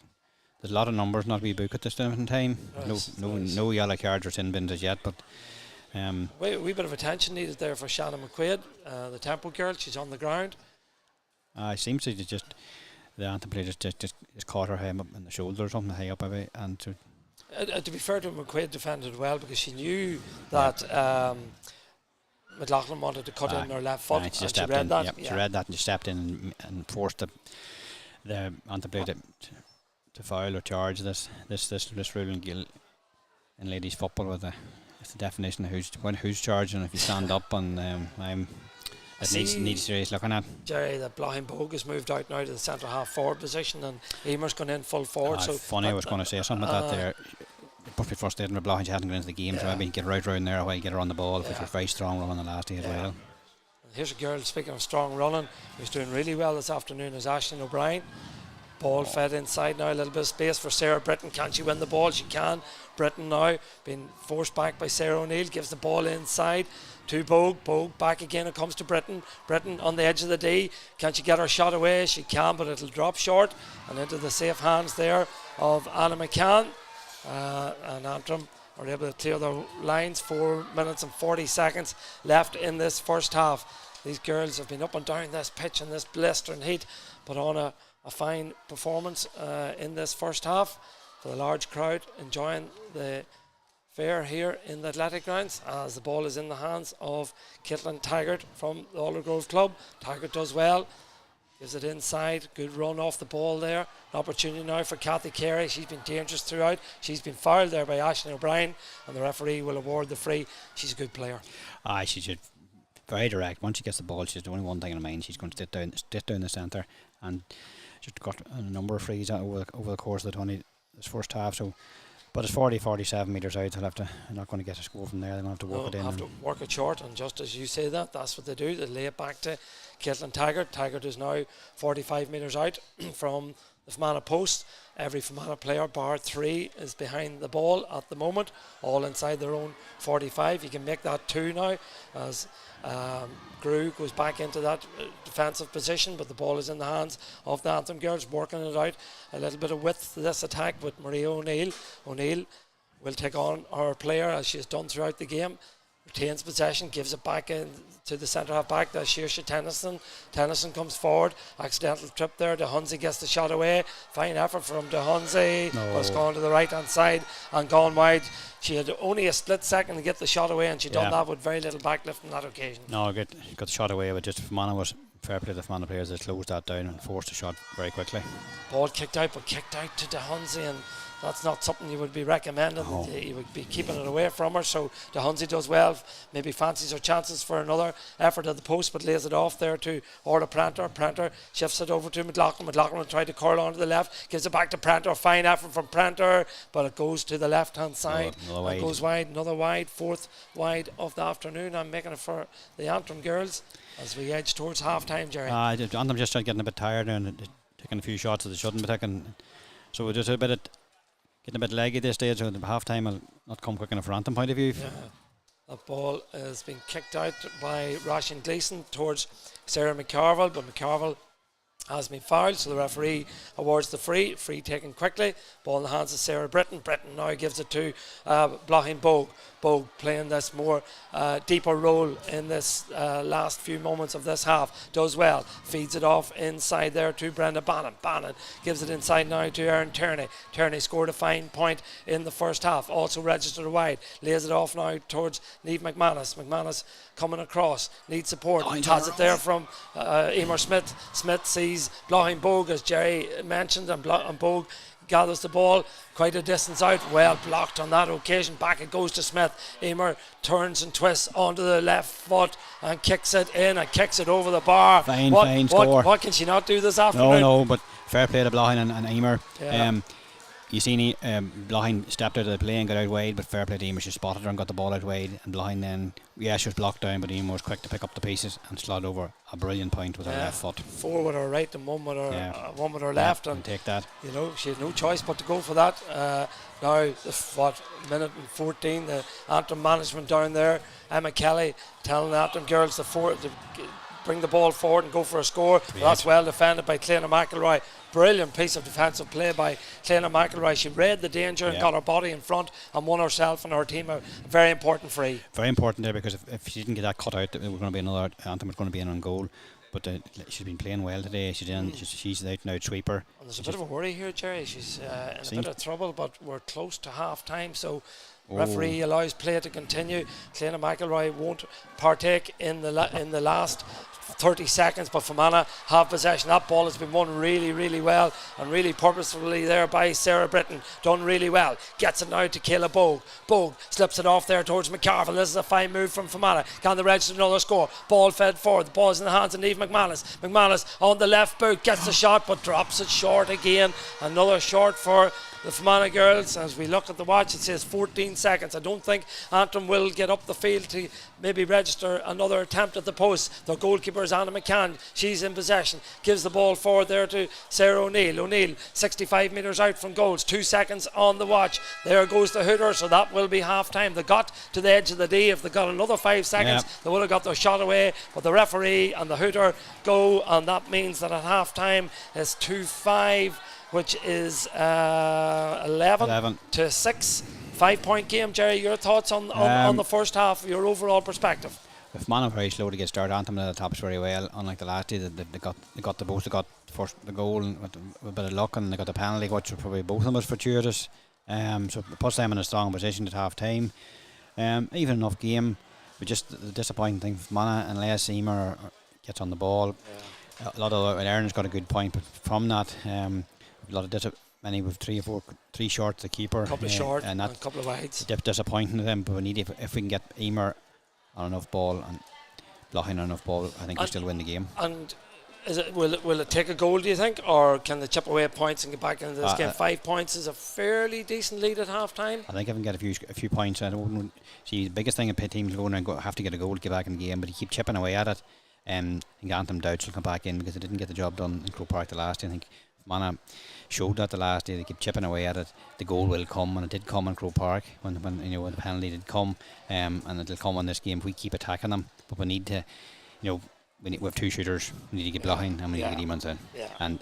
there's a lot of numbers not to be booked at this different time. No yellow cards or sin bins as yet, but wee bit of attention needed there for Shannon McQuaid, the tempo girl. She's on the ground. It seems to just the Antrim player just caught her head up in the shoulder or something high up away, and to be fair to McQuaid, defended well because she knew that McLaughlin wanted to cut in her left foot, and she read that. She read that and she stepped in and forced the Antrim player to foul or charge this ruling in ladies football with the definition of who's charging. If you stand up, and needs serious looking at. Jerry, the blind bogue has moved out now to the centre half forward position, and Emer's gone in full forward. So funny, I was going to say something about that there. It must be frustrating with Blocking. She hadn't gone into the game, so maybe get right round there away, get her on the ball, which was very strong running the last day as well. Here's a girl, speaking of strong running, who's doing really well this afternoon, is Aisling O'Brien. Ball fed inside now, a little bit of space for Sarah Britton. Can she win the ball? She can. Britton now being forced back by Sarah O'Neill, gives the ball inside to Bogue. Bogue back again, it comes to Britton. Britton on the edge of the D. Can she get her shot away? She can, but it'll drop short and into the safe hands there of Anna McCann. And Antrim are able to clear their lines. 4 minutes and 40 seconds left in this first half. These girls have been up and down this pitch in this blistering heat, but on a fine performance in this first half for the large crowd enjoying the fair here in the athletic grounds as the ball is in the hands of Caitlin Taggart from the Aldergrove Club. Taggart does well, gives it inside, good run off the ball there. An opportunity now for Kathy Carey. She's been dangerous throughout. She's been fouled there by Aisling O'Brien, and the referee will award the free. She's a good player. She should very direct. Once she gets the ball, she's the only one thing in mind. She's going to sit down the centre, and just got a number of frees over the course of this first half. So, but it's 47 metres out. They're not going to get a score from there. They're going to have to work it in. Have to work it short, and just as you say that's what they do. They lay it back to Caitlin Taggart. Taggart is now 45 metres out from the Fermanagh post. Every Fermanagh player, bar 3, is behind the ball at the moment, all inside their own 45. You can make that 2 now as Grew goes back into that defensive position, but the ball is in the hands of the Antrim girls, working it out. A little bit of width to this attack with Maria O'Neill. O'Neill will take on her player as she has done throughout the game. retains possession, gives it back in to the centre half back. That's Saoirse Tennyson. Tennyson comes forward, accidental trip there. De Hunze gets the shot away. Fine effort from De Hunze, but it's gone to the right hand side and gone wide. She had only a split second to get the shot away, and she done that with very little backlift on that occasion. No, got the shot away, but just Fermanagh was fair play to the Fermanagh players that closed that down and forced the shot very quickly. Ball kicked out, but kicked out to De Hunze, and that's not something you would be recommending. You would be keeping it away from her. So De Hunze does well. Maybe fancies her chances for another effort at the post, but lays it off there to Orla Pranter. Pranter shifts it over to McLaughlin. McLaughlin will try to curl onto the left. Gives it back to Pranter. Fine effort from Pranter, but it goes to the left hand side. It goes wide. Another wide. Fourth wide of the afternoon. I'm making it for the Antrim girls as we edge towards half time, Jerry. Antrim just getting a bit tired and taking a few shots that they shouldn't be taking. So we're just getting a bit leggy this stage, so the half time will not come quick enough for Antrim point of view. Yeah. That ball has been kicked out by Roisin Gleeson towards Sarah McCarville, but McCarville has been fouled, so the referee awards the free taken quickly. Ball in the hands of Sarah Britton. Britton now gives it to Blochin Bogue. Bogue playing this more deeper role in this last few moments of this half. Does well. Feeds it off inside there to Brenda Bannon. Bannon gives it inside now to Erin Tierney. Tierney scored a fine point in the first half. Also registered wide. Lays it off now towards Niamh McManus. McManus coming across. Needs support. Has it there from Emer Smith. Smith sees Blochin Bogue, as Jerry mentioned, and Bogue gathers the ball quite a distance out. Well blocked on that occasion. Back it goes to Smith. Emer turns and twists onto the left foot and kicks it in and kicks it over the bar. Fine score. What can she not do this afternoon? No, but fair play to Blochin and Emer. You seen Blochin stepped out of the play and got out wide, but fair play to Emer. She spotted her and got the ball out wide, and Blochin then, she was blocked down, but Emer was quick to pick up the pieces and slot over a brilliant point with her left foot. 4 with her right and 1 with her, one with her left, and take that. She had no choice but to go for that. Now, minute and 14, the Antrim management down there, Emma Kelly telling the Antrim girls to bring the ball forward and go for a score. That's well defended by Cléna McElroy. Brilliant piece of defensive play by Cléna McElroy. She read the danger and got her body in front and won herself and her team a very important free. Very important there, because if she didn't get that cut out, it was going to be another Antrim was going to be in on goal. But she's been playing well today. She's out and out sweeper. And there's a bit of a worry here, Jerry. She's in a bit of trouble, but we're close to half time, so referee allows play to continue. Cléna McElroy won't partake in the last 30 seconds, but Fermanagh have possession. That ball has been won really, really well and really purposefully there by Sarah Britton. Done really well. Gets it now to Kayla Bogue. Bogue slips it off there towards McCarville. This is a fine move from Fermanagh. Can they register another score? Ball fed forward. The ball's in the hands of Niamh McManus. McManus on the left boot gets the shot, but drops it short again. Another short for the Fermanagh girls. As we look at the watch, it says 14 seconds. I don't think Antrim will get up the field to maybe register another attempt at the post. Their goalkeeper is Anna McCann. She's in possession. Gives the ball forward there to Sarah O'Neill. O'Neill 65 metres out from goals. 2 seconds on the watch. There goes the hooter, so that will be half time. They got to the edge of the D. If they got another 5 seconds, they would have got their shot away. But the referee and the hooter go, and that means that at half time is 2-5. Which is 11 to 6. 5-point game. Jerry, your thoughts on the first half, your overall perspective? If Man are very slow to get started, Antrim at the tops very well. Unlike the last day, they got first the goal and with a bit of luck, and they got the penalty, which were probably both of them was fortuitous. So it puts them in a strong position at half time. Even enough game, but just the disappointing thing for Monaghan, unless Emer gets on the ball. A lot of Aaron's got a good point, but from that. A lot of many with 3 short the keeper, a couple of short and a couple of wides. Disappointing to them, but we need if we can get Emer on enough ball and Blochin on enough ball, I think we'll still win the game. And will it take a goal, do you think, or can they chip away at points and get back into this game? 5 points is a fairly decent lead at half time. I think if we can get a few points, I don't see the biggest thing a team's going and have to get a goal to get back in the game, but you keep chipping away at it. I think Antrim doubts will come back in because they didn't get the job done in Croke Park the last day. I think Monaghan showed that the last day. They keep chipping away at it. The goal will come, and it did come in Croke Park when the penalty did come, and it'll come on this game if we keep attacking them. But we need to, we have 2 shooters. We need to get Blochin and we need to get Eamons in, and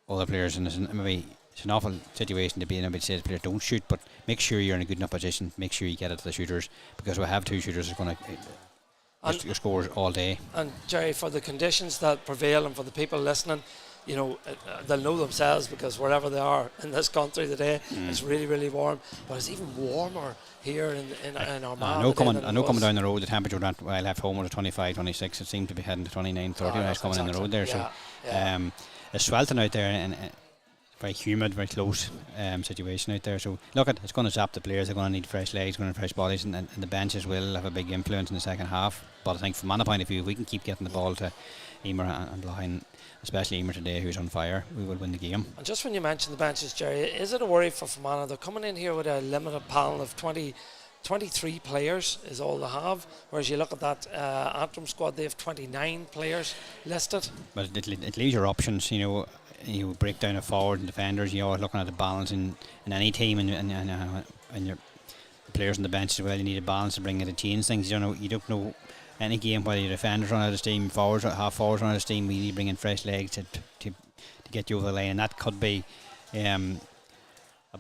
other players in this, maybe it's an awful situation to be in. Everybody says players don't shoot, but make sure you're in a good enough position. Make sure you get it to the shooters, because we have two shooters that's going to your scores all day. And Jerry, for the conditions that prevail and for the people listening, you know, they'll know themselves, because wherever they are in this country today, it's really, really warm. But it's even warmer here in Armagh. I know coming down the road, the temperature that I left home was 25, 26. It seemed to be heading to 29, 30 when I was coming in the road there. It's sweltering out there, and very humid, very close situation out there. So look, it's going to zap the players. They're going to need fresh legs, going to need fresh bodies, and the benches will have a big influence in the second half. But I think from my point of view, if we can keep getting the ball to Emer and Loughlin, especially Emer today, who's on fire, we will win the game. And just when you mention the benches, Jerry, is it a worry for Fermanagh? They're coming in here with a limited panel of 23 players is all they have, whereas you look at that Antrim squad, they have 29 players listed. But it leaves your options, you know. You break down a forward and defenders. You're always looking at the balance in any team, and your the players on the bench as well. You need a balance to bring it to change things. You don't know any game whether your defenders run out of steam, forwards or half forwards run out of steam. We need to bring in fresh legs to get you over the line, and that could be a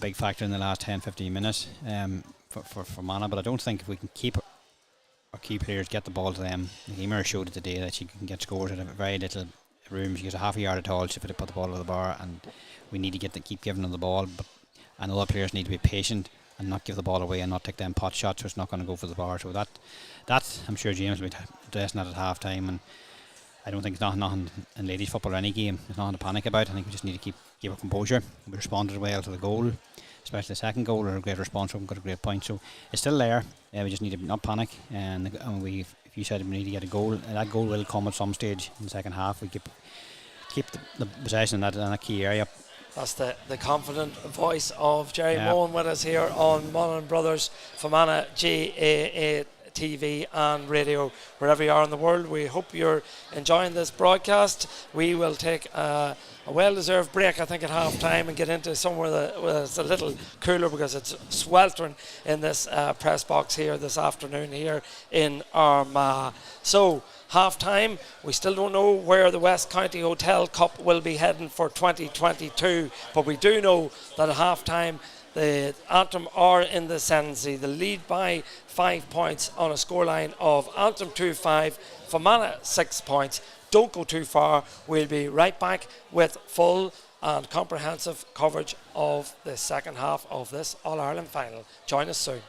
big factor in the last 10-15 minutes for Mana. But I don't think if we can keep our key players, get the ball to them. Emer showed it today that she can get scores at a very little room. She gets a half a yard at all. She put the ball over the bar, and we need to keep giving them the ball. But and other players need to be patient and not give the ball away and not take them pot shots, so it's not going to go for the bar. So that I'm sure James will be addressing that at half time, and I don't think it's nothing in ladies football or any game. There's nothing to panic about. I think we just need to keep our composure. We responded well to the goal, especially the second goal. We're a great response. We've got a great point, so it's still there. We just need to not panic, and if you said we need to get a goal, that goal will come at some stage in the second half. We keep the possession in that key area. That's the confident voice of Jerry Mohan with us here on Monaghan Brothers Fermanagh GAA TV and radio, wherever you are in the world. We hope you're enjoying this broadcast. We will take a well-deserved break, I think, at half time, and get into somewhere that's a little cooler, because it's sweltering in this press box here this afternoon here in Armagh. So half time, we still don't know where the West County Hotel Cup will be heading for 2022, but we do know that at half time the Antrim are in the ascendancy. The lead by 5 points on a scoreline of Antrim 2-5, Fermanagh 6 points. Don't go too far. We'll be right back with full and comprehensive coverage of the second half of this All-Ireland final. Join us soon.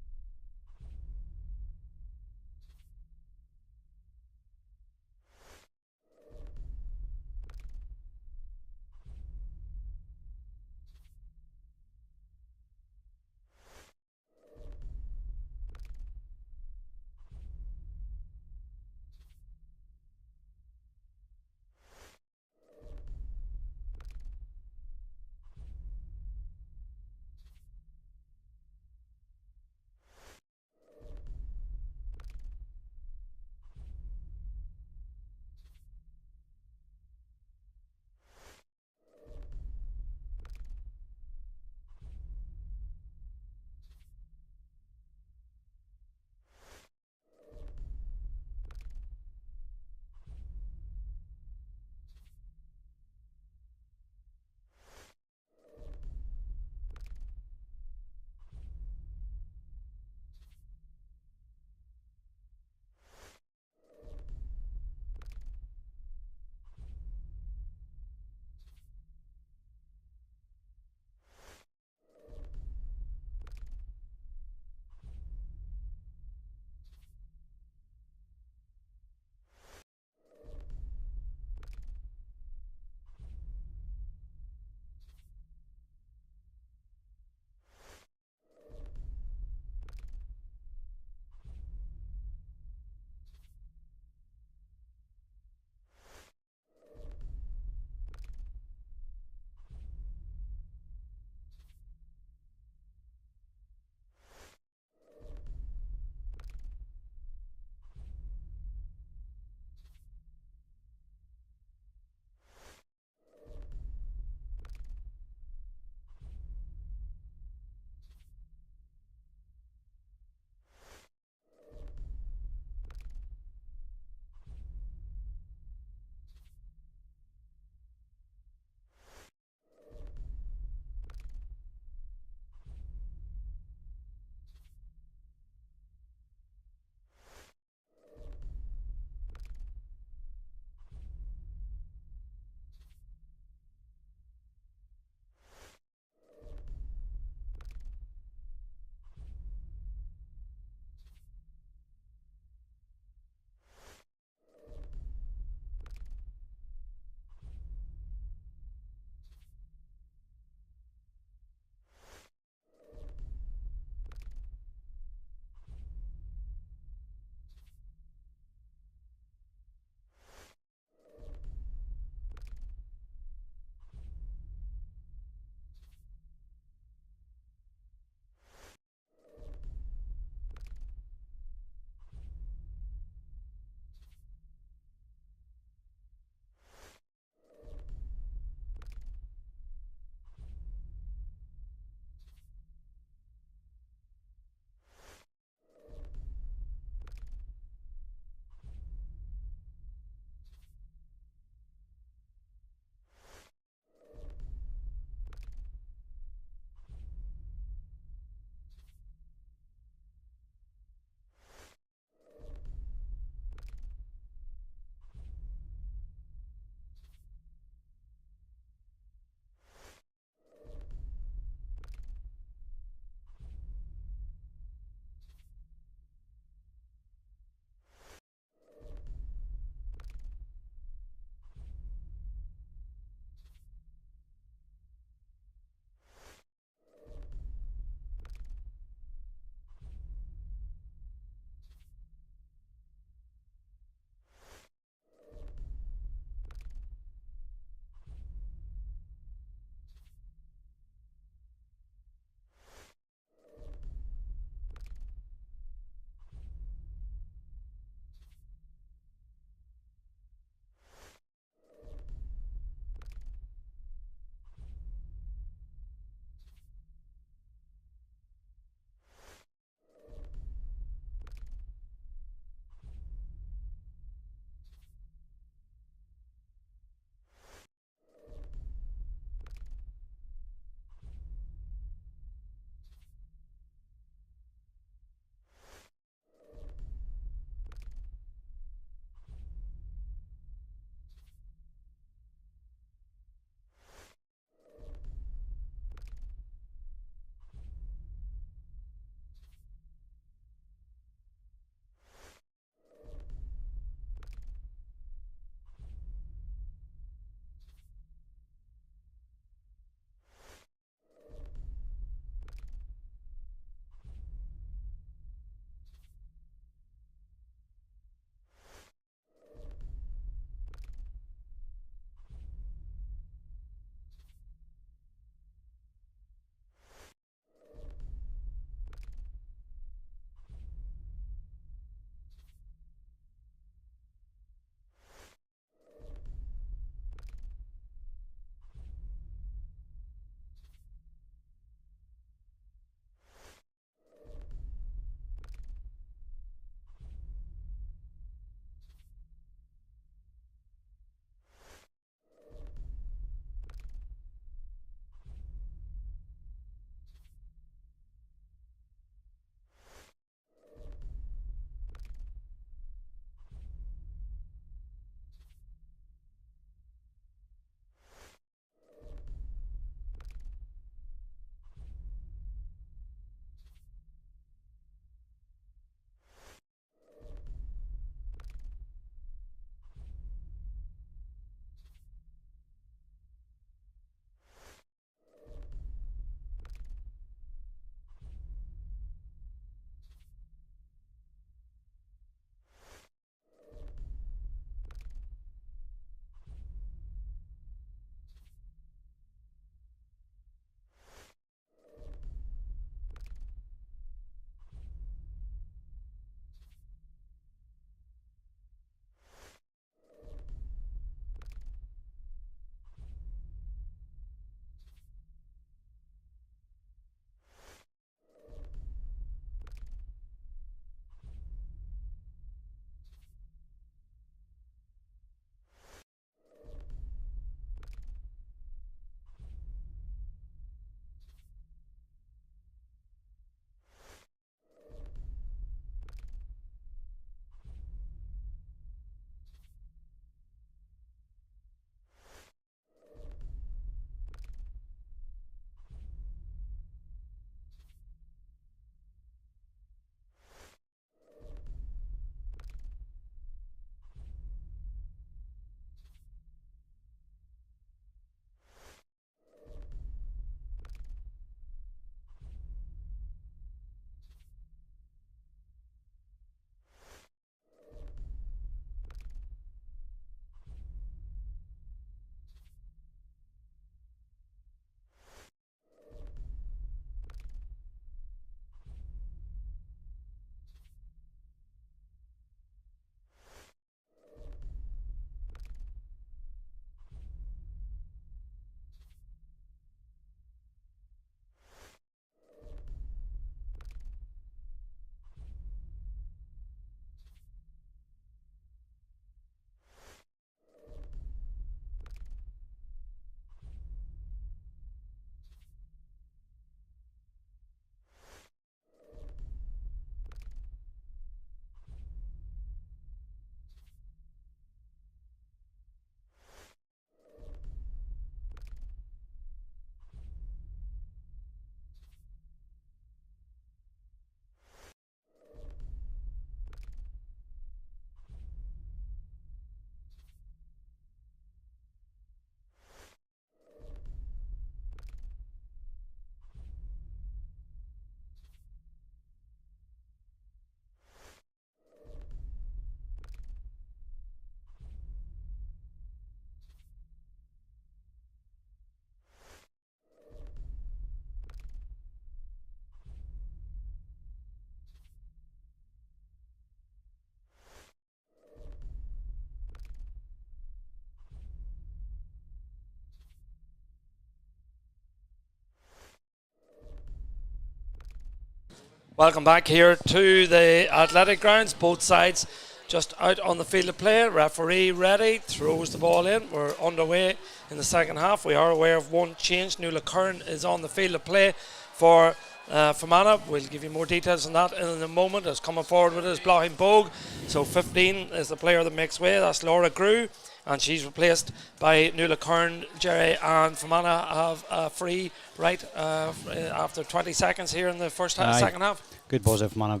Welcome back here to the athletic grounds. Both sides just out on the field of play. Referee ready, throws the ball in. We're underway in the second half. We are aware of one change. Nuala Curran is on the field of play for Fermanagh. We'll give you more details on that in a moment. As coming forward with his Blocking Bogue. So 15 is the player that makes way. That's Laura Grew. And she's replaced by Nuala Curran. Jerry and Fermanagh have a free right after 20 seconds here in the second half. Good buzz of Fermanagh.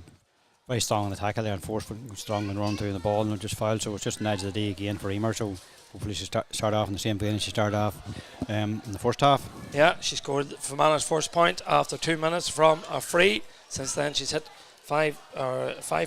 Very strong on the tackle there and forceful, strong and run through the ball, and not just fouled. So it's just an edge of the day again for Emer. So hopefully she start off in the same vein as she started off in the first half. Yeah, she scored Fermanagh's first point after 2 minutes from a free. Since then she's hit 5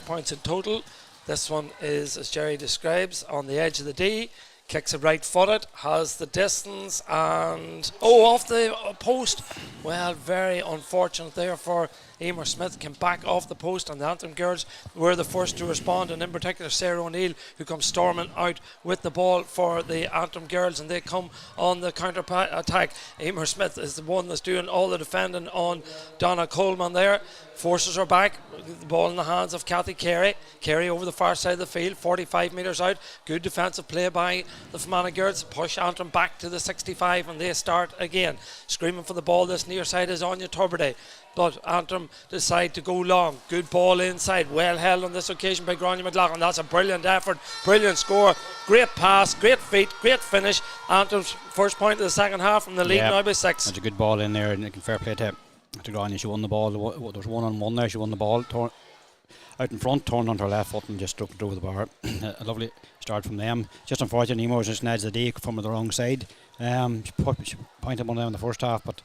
points in total. This one is, as Jerry describes, on the edge of the D. Kicks it right footed, has the distance, and off the post. Well, very unfortunate there for Emer Smith. Came back off the post, and the Antrim girls were the first to respond, and in particular Sarah O'Neill, who comes storming out with the ball for the Antrim girls, and they come on the counter attack. Emer Smith is the one that's doing all the defending on Donna Coleman there. Forces her back, the ball in the hands of Kathy Carey. Carey over the far side of the field, 45 metres out. Good defensive play by the Fermanagh girls. Push Antrim back to the 65 and they start again. Screaming for the ball this near side is Anya Turberde. But Antrim decide to go long. Good ball inside. Well held on this occasion by Grania McLaughlin. That's a brilliant effort. Brilliant score. Great pass. Great feet. Great finish. Antrim's first point of the second half from the lead now by 6. That's a good ball in there, and it can fair play to Grania. She won the ball. There was 1-on-1 there. She won the ball. Out in front, turned onto her left foot and just struck it over the bar. A lovely start from them. Just unfortunate, Nemo was just an edge of the day from the wrong side. She pointed one down in the first half, but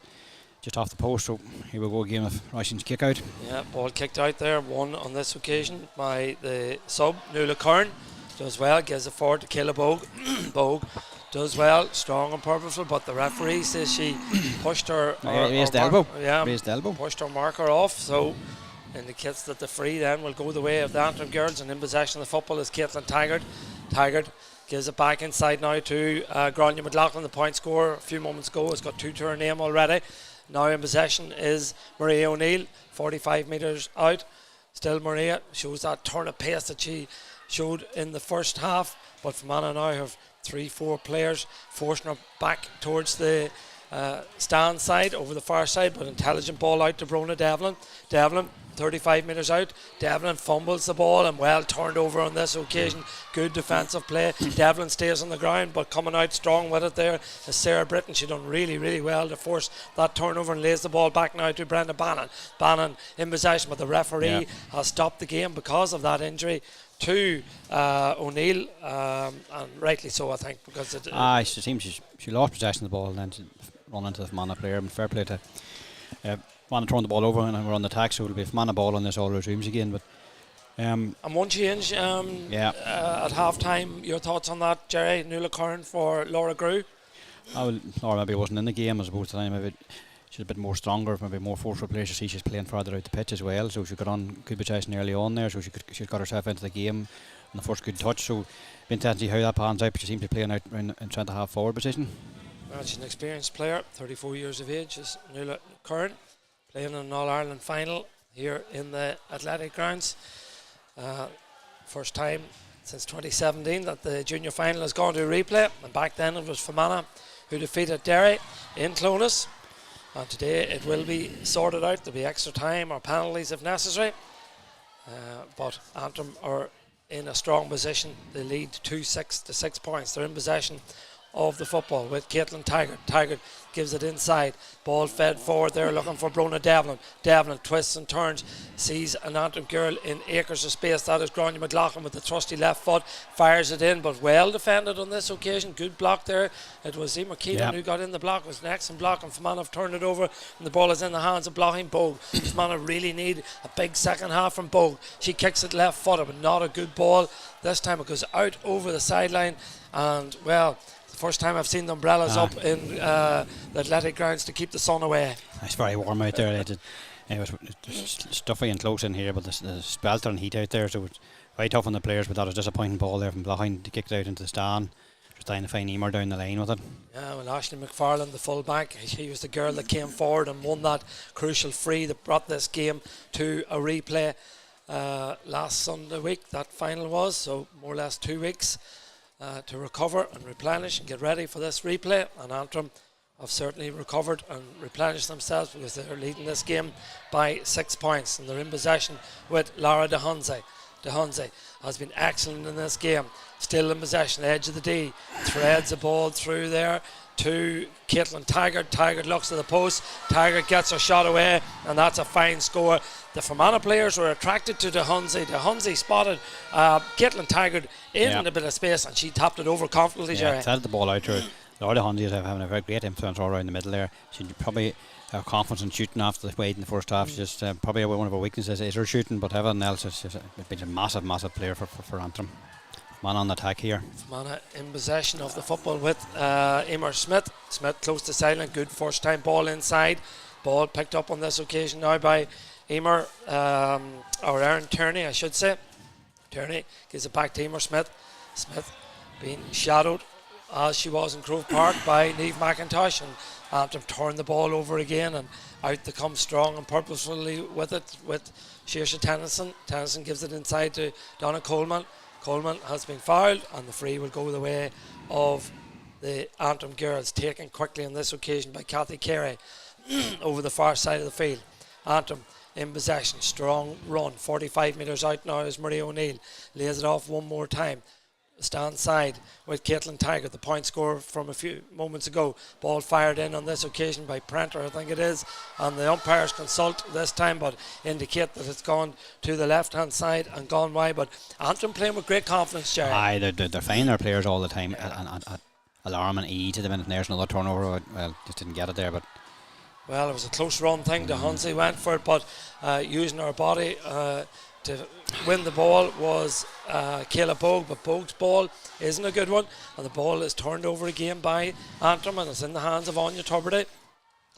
just off the post. So here we go again with Russian's kick out. Yeah, ball kicked out there. One on this occasion by the sub, Nuala Curran. Does well, gives it forward to Kayla Bogue. Bogue does well, strong and purposeful, but the referee says she pushed her raised elbow. Raised elbow. Pushed her marker off, so indicates that the free then will go the way of the Antrim girls, and in possession of the football is Caitlin Taggart. Taggart gives it back inside now to Grania McLaughlin, the point scorer a few moments ago. Has got 2 to her name already. Now in possession is Maria O'Neill, 45 metres out. Still Maria shows that turn of pace that she showed in the first half, but Fermanagh now have 3-4 players forcing her back towards the stand side over the far side, but intelligent ball out to Brona Devlin. Devlin 35 metres out. Devlin fumbles the ball and well turned over on this occasion. Good defensive play. Devlin stays on the ground, but coming out strong with it there is Sarah Britton. She done really well to force that turnover and lays the ball back now to Brenda Bannon. Bannon in possession, but the referee has stopped the game because of that injury to O'Neill, and rightly so, I think, because it she seems she lost possession of the ball and then she run into the Fermanagh player, and fair play to want to turn the ball over and we're on the attack, so it'll be Fermanagh ball on this all resumes again. But and one change at half time, your thoughts on that, Jerry? Nuala Curran for Laura Grew. Laura maybe wasn't in the game as opposed to time. Maybe she's a bit more stronger, maybe more forceful player. You see she's playing further out the pitch as well, so she got on good possession early on there, so she got herself into the game on the first good touch. So be interesting to see how that pans out, but she seems to be playing out in centre half forward position. Well, she's an experienced player, 34 years of age, is Nuala Curran, playing in an All-Ireland final here in the athletic grounds. First time since 2017 that the junior final has gone to a replay, and back then it was Fermanagh who defeated Derry in Clonus, and today it will be sorted out. There'll be extra time or penalties if necessary, but Antrim are in a strong position. They lead 2-6 to 6 points. They're in possession of the football with Caitlin Taggart. Taggart gives it inside. Ball fed forward there, looking for Brona Devlin. Devlin twists and turns, sees an Antrim girl in acres of space. That is Grania McLaughlin with the trusty left foot. Fires it in, but well defended on this occasion. Good block there. It was Emer Keenan who got in the block. It was an excellent block, and Fermanagh have turned it over, and the ball is in the hands of Blocking Bogue. Fermanagh really need a big second half from Bogue. She kicks it left footed, but not a good ball. This time it goes out over the sideline, and well, the first time I've seen the umbrellas up in the athletic grounds to keep the sun away. It's very warm out there. It was stuffy and close in here, but the sweltering heat out there, so it's very tough on the players. But that was a disappointing ball there from Blocking to kick it out into the stand. just trying to find Emer down the line with it. Yeah, well, Ashley McFarlane, the full-back, she was the girl that came forward and won that crucial free that brought this game to a replay last Sunday week. That final was, so more or less 2 weeks to recover and replenish and get ready for this replay. And Antrim have certainly recovered and replenished themselves because they're leading this game by 6 points, and they're in possession with Lara De Honze. De Honze has been excellent in this game, still in possession, edge of the D, threads a ball through there to Caitlin Taggart. Taggart looks at the post, Taggart gets a shot away, and that's a fine score. The Fermanagh players were attracted to De Honze. De Honze spotted Caitlin Taggart in a bit of space, and she tapped it over confidently. Yeah, headed the ball out to her. Laura De Honze is having a very great influence all around the middle there. She probably have confidence in shooting after the wade in the first half. Just probably one of her weaknesses is her shooting, but everything else has been a massive player for Antrim. Man on the attack here. Fermanagh in possession of the football with Emer Smith. Smith close to silent, good first time ball inside. Ball picked up on this occasion now by Emer, or Aaron Tierney I should say. Tierney gives it back to Emer Smith. Smith being shadowed as she was in Grove Park by Niamh McIntosh, and Antrim turned the ball over again, and out they come strong and purposefully with it with Saoirse Tennyson. Tennyson gives it inside to Donna Coleman. Coleman has been fouled, and the free will go the way of the Antrim girls, taken quickly on this occasion by Kathy Carey over the far side of the field. Antrim in possession, strong run, 45 metres out now as Marie O'Neill lays it off one more time. Stand side with Caitlin Taggart, the point scorer from a few moments ago. Ball fired in on this occasion by Prenter, I think it is, and the umpires consult this time but indicate that it's gone to the left hand side and gone wide. But Antrim playing with great confidence, Jerry. Aye, they're finding their players all the time, and alarm and E to the minute, and there's another turnover. Well, just didn't get it there, but well, it was a close run thing. De Honze went for it, but using her body to win the ball was Kayla Bogue, but Bogue's ball isn't a good one, and the ball is turned over again by Antrim, and it's in the hands of Anya Tubridy.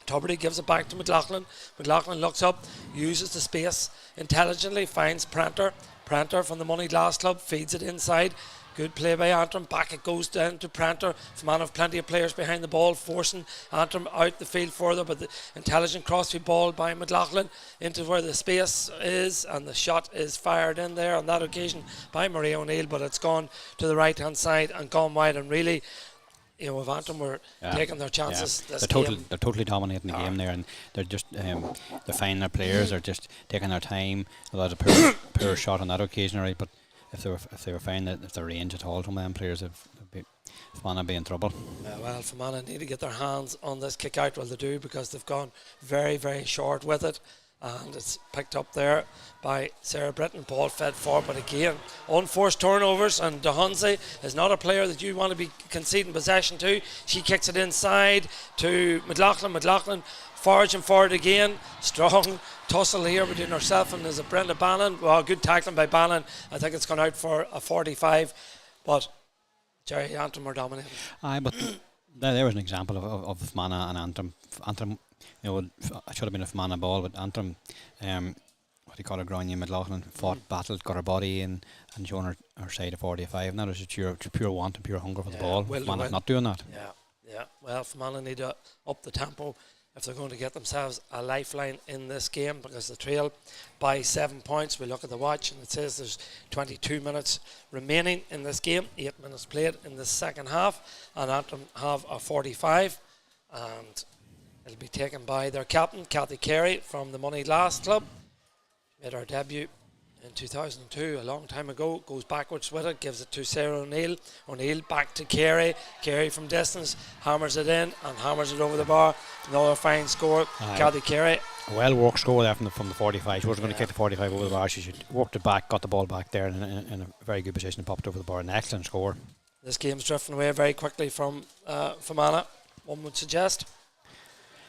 Tubridy gives it back to McLaughlin. McLaughlin looks up, uses the space intelligently, finds Pranter. Pranter from the Money Glass Club feeds it inside. Good play by Antrim. Back it goes down to Pranter. Fermanagh have plenty of players behind the ball, forcing Antrim out the field further, but the intelligent crossfield ball by McLaughlin into where the space is, and the shot is fired in there on that occasion by Marie O'Neill, but it's gone to the right hand side and gone wide. And really, you know, if Antrim were taking their chances, this they're totally dominating the game there, and they're just they're finding their players. They're just taking their time. A lot of poor shot on that occasion, right? But if they were finding that if the range at all from them players, Fermanagh be in trouble. Well, Fermanagh need to get their hands on this kick out. Well, they do, because they've gone very, very short with it, and it's picked up there by Sarah Britton. Ball fed forward, but again unforced turnovers, and De Honze is not a player that you want to be conceding possession to. She kicks it inside to McLaughlin. McLaughlin foraging forward again. Strong tussle here between herself and is it Brenda Bannon. Well, good tackling by Bannon. I think it's gone out for a 45, but Jerry, Antrim are dominating. Aye, but there was an example of Fermanagh and Antrim. Antrim, you know, it should have been a Fermanagh ball, but Antrim, what do you call her, Grania McLaughlin, fought, battled, got her body in, and shown her side of 45, and that was just pure want and pure hunger for the ball. Fermanagh not doing that. Yeah. Well, Fermanagh need to up the tempo if they're going to get themselves a lifeline in this game, because the trail by 7 points. We look at the watch and it says there's 22 minutes remaining in this game, 8 minutes played in the second half, and Antrim have a 45, and it'll be taken by their captain, Kathy Carey, from the Money Glass Club. Made her debut in 2002, a long time ago. Goes backwards with it, gives it to Sarah O'Neill. O'Neill back to Carey. Carey from distance hammers it in and hammers it over the bar. Another fine score. Kathy Carey. A well worked score there from the 45. She wasn't going to kick the 45 over the bar. She worked it back, got the ball back there in a very good position and popped over the bar. An excellent score. This game's drifting away very quickly from Fermanagh, one would suggest.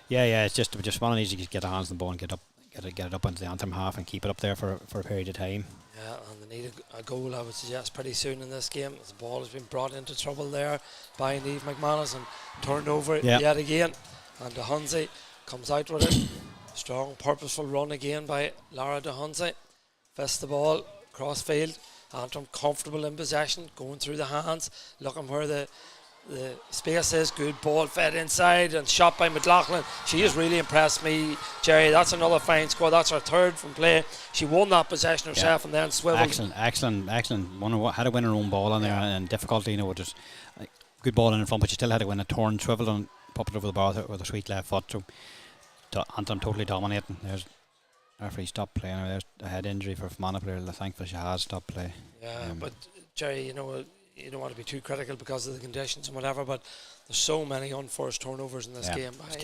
Yeah, it's just Fermanagh needs to get their hands on the ball and get it up into the Antrim half and keep it up there for a period of time. Yeah, and they need a goal, I would suggest, pretty soon in this game. The ball has been brought into trouble there by Niamh McManus and turned over yet again. And De Honze comes out with it. Strong, purposeful run again by Lara De Honze. Fists the ball across field. Antrim comfortable in possession, going through the hands, looking where the the space is good. Ball fed inside and shot by McLaughlin. She has really impressed me, Jerry. That's another fine score. That's her third from play. She won that possession herself and then swiveled. Excellent. Had to win her own ball on there and difficulty, just good ball in front, but she still had to win a turn, swivel and pop it over the bar with a sweet left foot. So Antrim totally dominating. There's referee stopped playing. There's a head injury for Fermanagh player. Thankfully she has stopped play. Yeah, but Jerry, you don't want to be too critical because of the conditions and whatever, but there's so many unforced turnovers in this game. It's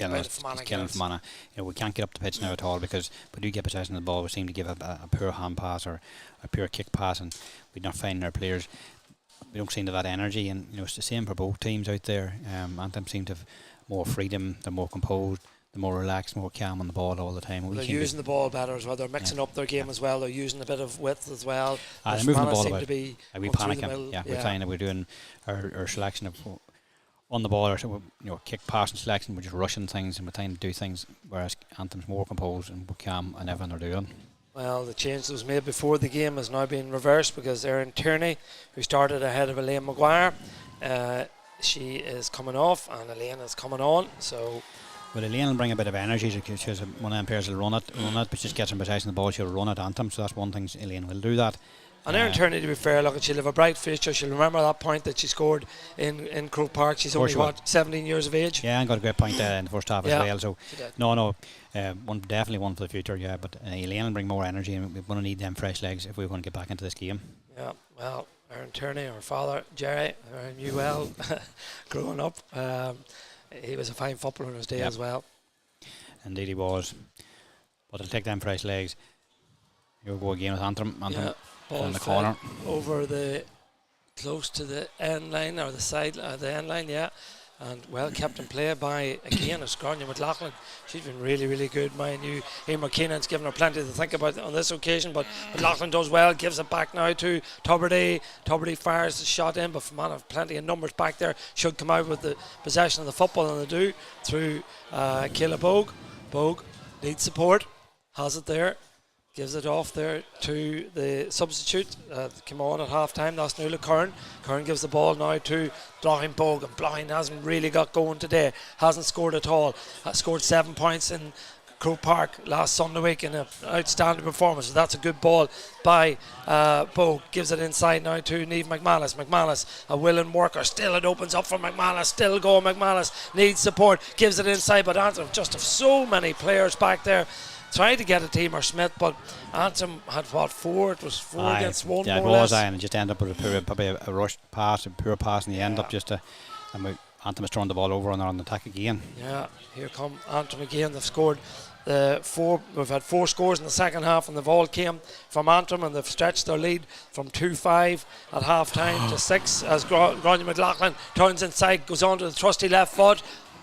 killing Fermanagh. We can't get up the pitch now at all because we do get possession of the ball. We seem to give a poor hand pass or a poor kick pass, and we're not finding our players. We don't seem to have that energy, and it's the same for both teams out there. Antrim seem to have more freedom. They're more composed. They're more relaxed, more calm on the ball all the time. They're using the ball better as well. They're mixing up their game as well. They're using a bit of width as well. They're moving the ball about. We panicking. We're finding we're doing our selection of on the ball, or kick, pass and selection. We're just rushing things and we're trying to do things, whereas Antrim's more composed and more calm and everything they're doing. Well, the change that was made before the game has now been reversed because Erin Tierney, who started ahead of Elaine Maguire, she is coming off and Elaine is coming on. So. Well, Elaine will bring a bit of energy. She's one of them players will run it, but just gets in possession of the ball, she'll run it Antrim. So that's one thing Elaine will do that. And Erin Tierney, to be fair, she'll have a bright future. She'll remember that point that she scored in Croke Park. She's only 17 years of age. Yeah, and got a great point in the first half as well. So definitely one for the future. Yeah, but Elaine will bring more energy, and we're going to need them fresh legs if we're going to get back into this game. Yeah, well, Erin Tierney, her father Jerry, I knew well growing up. He was a fine footballer in his day as well. Indeed he was. But it'll take them fresh legs. Here we go again with Antrim. Ball in the corner. Over close to the end line, or the side, the end line, and well kept in play by, again, Grania McLaughlin. She's been really, really good. My new Emer Keenan's given her plenty to think about on this occasion, but McLaughlin does well, gives it back now to Tuberty. Tuberty fires the shot in, but Fermanagh have plenty of numbers back there. Should come out with the possession of the football, and they do, through Kayla Bogue. Bogue needs support, has it there. Gives it off there to the substitute. Came on at half time. That's Nuala Curran. Curran gives the ball now to Blahin Bogue. And Blahin hasn't really got going today. Hasn't scored at all. Scored 7 points in Croke Park last Sunday week in an outstanding performance. So that's a good ball by Bogue. Gives it inside now to Niamh McManus. McManus, a willing worker. Still it opens up for McManus. Still going McManus. Needs support. Gives it inside. But Antrim just have so many players back there. Tried to get a team or Smith, but Antrim had four? It was four against one. Yeah, more it was, or less. and it just ended up with probably a rushed pass, a poor pass in the end up. And Antrim has turned the ball over and they're on the attack again. Yeah, here come Antrim again. They've scored four. We've had 4 scores in the second half, and they've all came from Antrim, and they've stretched their lead from 2-5 at half time to 6 as Grania McLaughlin turns inside, goes on to the trusty left foot.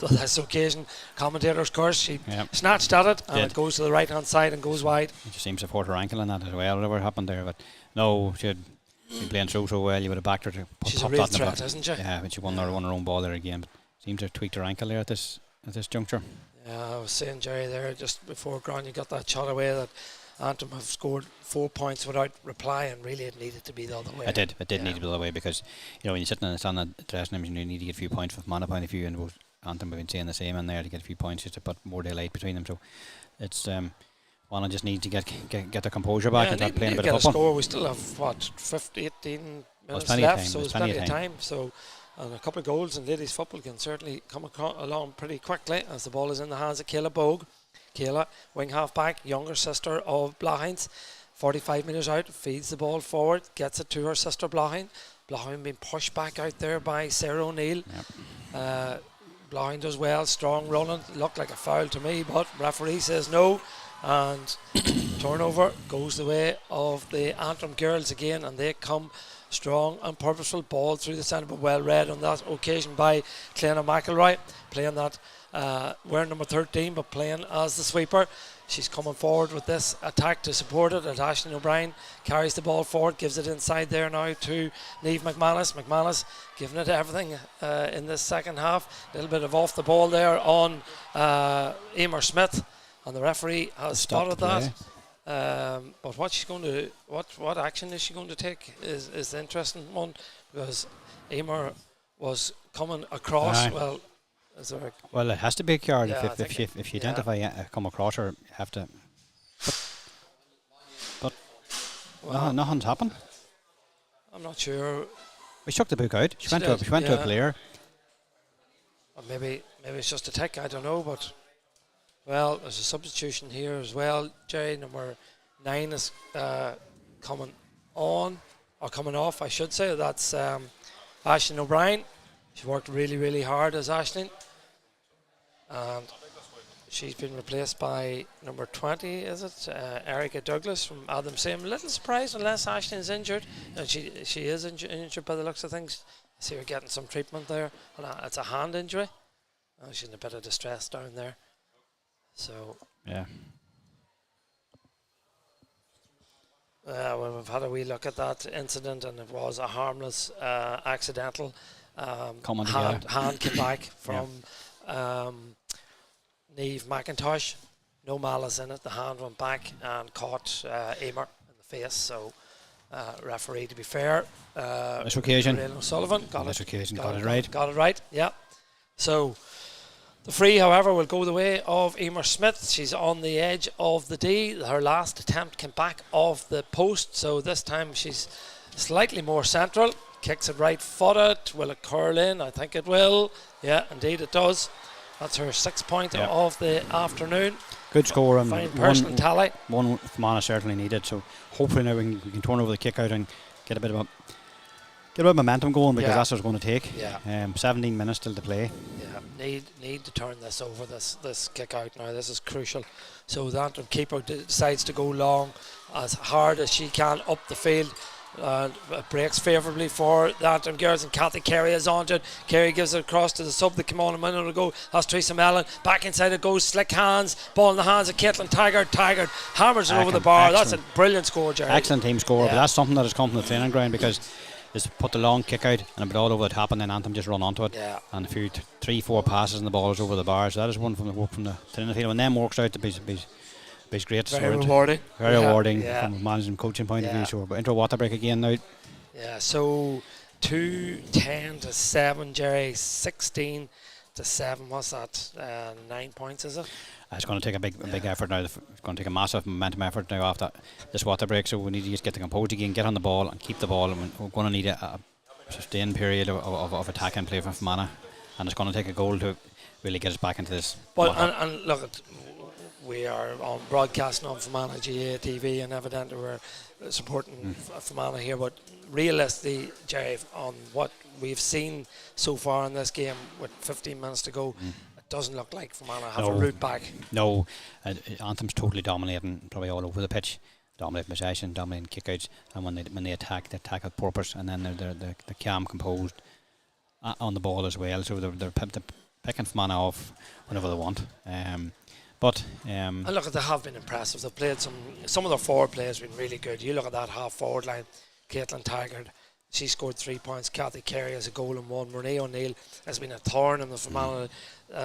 This occasion, commentator's curse. She snatched at it, and it goes to the right hand side and goes wide. It just seems to support her ankle in that as well, whatever happened there. But no, she had been playing so well. You would have backed her to She's a real threat, isn't she? Yeah, but she won her own ball there again. But seemed to have tweaked her ankle there at this juncture. Yeah, I was saying, Jerry, there just before Grania got that shot away, that Antrim have scored 4 points without reply, and really it needed to be the other way. It did need to be the other way, because when you're sitting in the stand at the dressing room, you need to get a few points from Fermanagh point of view, and both Antrim have been saying the same in there to get a few points, just to put more daylight between them. So it's one just needs to get their composure back and start playing a bit of football. We still have 18 minutes left, so there's plenty of time. So, and a couple of goals in ladies football can certainly come along pretty quickly as the ball is in the hands of Kayla Bogue. Kayla, wing half back, younger sister of Blahin's, 45 metres out, feeds the ball forward, gets it to her sister Blahin. Blahin being pushed back out there by Sarah O'Neill. Blahin does well, strong running, looked like a foul to me, but referee says no, and turnover goes the way of the Antrim girls again, and they come strong and purposeful. Ball through the centre, but well read on that occasion by Clena McElroy, playing that wearing number 13 but playing as the sweeper. She's coming forward with this attack to support it, as Aisling O'Brien carries the ball forward, gives it inside there now to Niamh McManus. McManus giving it everything in this second half. A little bit of off the ball there on Emer Smith, and the referee has spotted that. But what she's going to, what action is she going to take is the interesting one, because Emer was coming across. Aye. Well, is there a, Well, it has to be a card Yeah, I if think you yeah. identify come across her, you have to. But well, nothing's happened. I'm not sure. We shook the book out. She went did, to a yeah. player. Or maybe it's just a tick. I don't know. But well, there's a substitution here as well. Jerry, number 9 is coming on or coming off, I should say. That's Aisling O'Brien. She worked really, really hard as Aisling, and she's been replaced by number 20, is it? Erica Douglas from Adam Same. A little surprised unless Aisling's injured. And she is injured by the looks of things. I see her getting some treatment there. And it's a hand injury. She's in a bit of distress down there. So, Yeah. well, we've had a wee look at that incident, and it was a harmless, accidental hand came back from Niamh McIntosh. No malice in it. The hand went back and caught Emer in the face. So, referee, to be fair, This occasion. Raylan O'Sullivan got it right. Got it right. Yeah. So the free, however, will go the way of Emer Smith. She's on the edge of the D. Her last attempt came back off the post. So this time she's slightly more central. Kicks it right footed. Will it curl in? I think it will. Yeah, indeed it does. That's her 6th point of the afternoon. Good score and fine personal tally. One Fermanagh certainly needed. So hopefully now we can turn over the kick out and get a bit of momentum going, because that's what it's going to take. Yeah. 17 minutes still to play. Yeah. Need to turn this over. This kick out now. This is crucial. So the Antrim keeper decides to go long as hard as she can up the field. It breaks favourably for the Antrim girls, and Kathy Carey is on to it. Carey gives it across to the sub that came on a minute ago. That's Teresa Mellon. Back inside it goes. Slick hands. Ball in the hands of Caitlin Taggart. Taggart hammers it over the bar. That's a brilliant score, Jerry. Excellent team score, but that's something that has come from the training ground, because it's put the long kick out and a bit all over the top, and then Antrim just run onto it. Yeah. And a few 3-4 passes and the ball is over the bar. So that is one from the work from the training field. When them works out, to be great. Very rewarding. Very rewarding from a management coaching point of view. So we're into a water break again now. Yeah, so 10-7, Jerry. 16-7. What's that? 9 points, is it? It's going to take a big effort now. It's going to take a massive momentum effort now after this water break. So we need to just get the composed again, get on the ball and keep the ball. And we're going to need a sustained period of attack and play from Fermanagh. And it's going to take a goal to really get us back into this. But and look, we are on broadcasting on Fermanagh GAA TV, and evidently we're supporting Fermanagh here. But realistically, Jerry, on what we've seen so far in this game with 15 minutes to go, it doesn't look like Fermanagh have a route back. No, Anthem's totally dominating, probably all over the pitch. Dominating possession, dominating kickouts, and when they attack with purpose, and then they're calm, composed on the ball as well. So they're picking Fermanagh off whenever they want. And look, they have been impressive. They've played some of their forward players have been really good. You look at that half forward line. Caitlin Taggart, she scored 3 points. Kathy Carey has a goal and 1. Marie O'Neill has been a thorn in the Fermanagh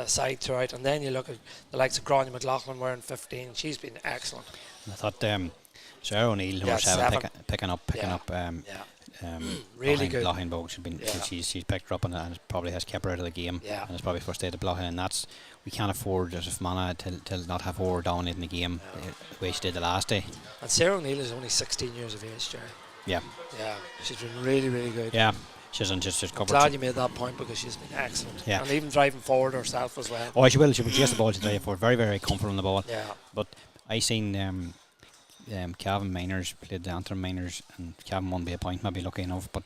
side throughout. And then you look at the likes of Grania McLaughlin wearing 15. She's been excellent. And I thought Sarah O'Neill, number 7, picking up. Really good. Blocking Bowl. She's picked her up and probably has kept her out of the game. Yeah. And it's probably frustrated blocking, and that's, we can't afford as a Fermanagh to not have her dominating the game the way she did the last day. And Sarah O'Neill is only 16 years of age, Jerry. Yeah. Yeah, she's been really, really good. Yeah. She's covered. I'm glad you made that point, because she's been excellent. Yeah. And even driving forward herself as well. Oh, she will chase the ball to drive forward. Very, very comfortable on the ball. Yeah. But I seen Cavan Miners played the Antrim Miners, and Cavan won by a point, maybe lucky enough, but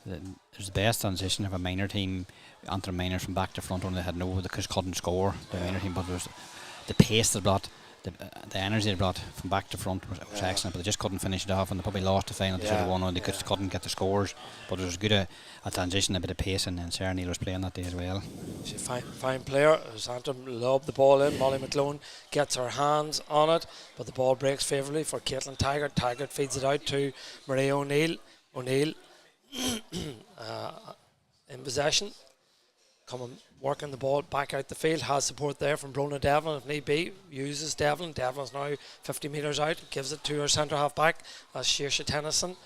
there's the best transition of a minor team, Antrim Miners, from back to front, only they had they just couldn't score, the minor team, but it was the pace they brought, the energy they brought from back to front was excellent, but they just couldn't finish it off, and they probably lost the final. They should have won, and they couldn't get the scores, but it was good a transition, a bit of pace, and Sarah Neal was playing that day as well. She's a fine player. Antrim lobbed the ball in. Molly McClone gets her hands on it, but the ball breaks favourably for Caitlin Taggart. Taggart feeds it out to Marie O'Neill. O'Neill in possession, working the ball back out the field, has support there from Brona Devlin if need be, uses Devlin. Devlin's now 50 metres out, gives it to her centre half back, that's Saoirse Tennyson.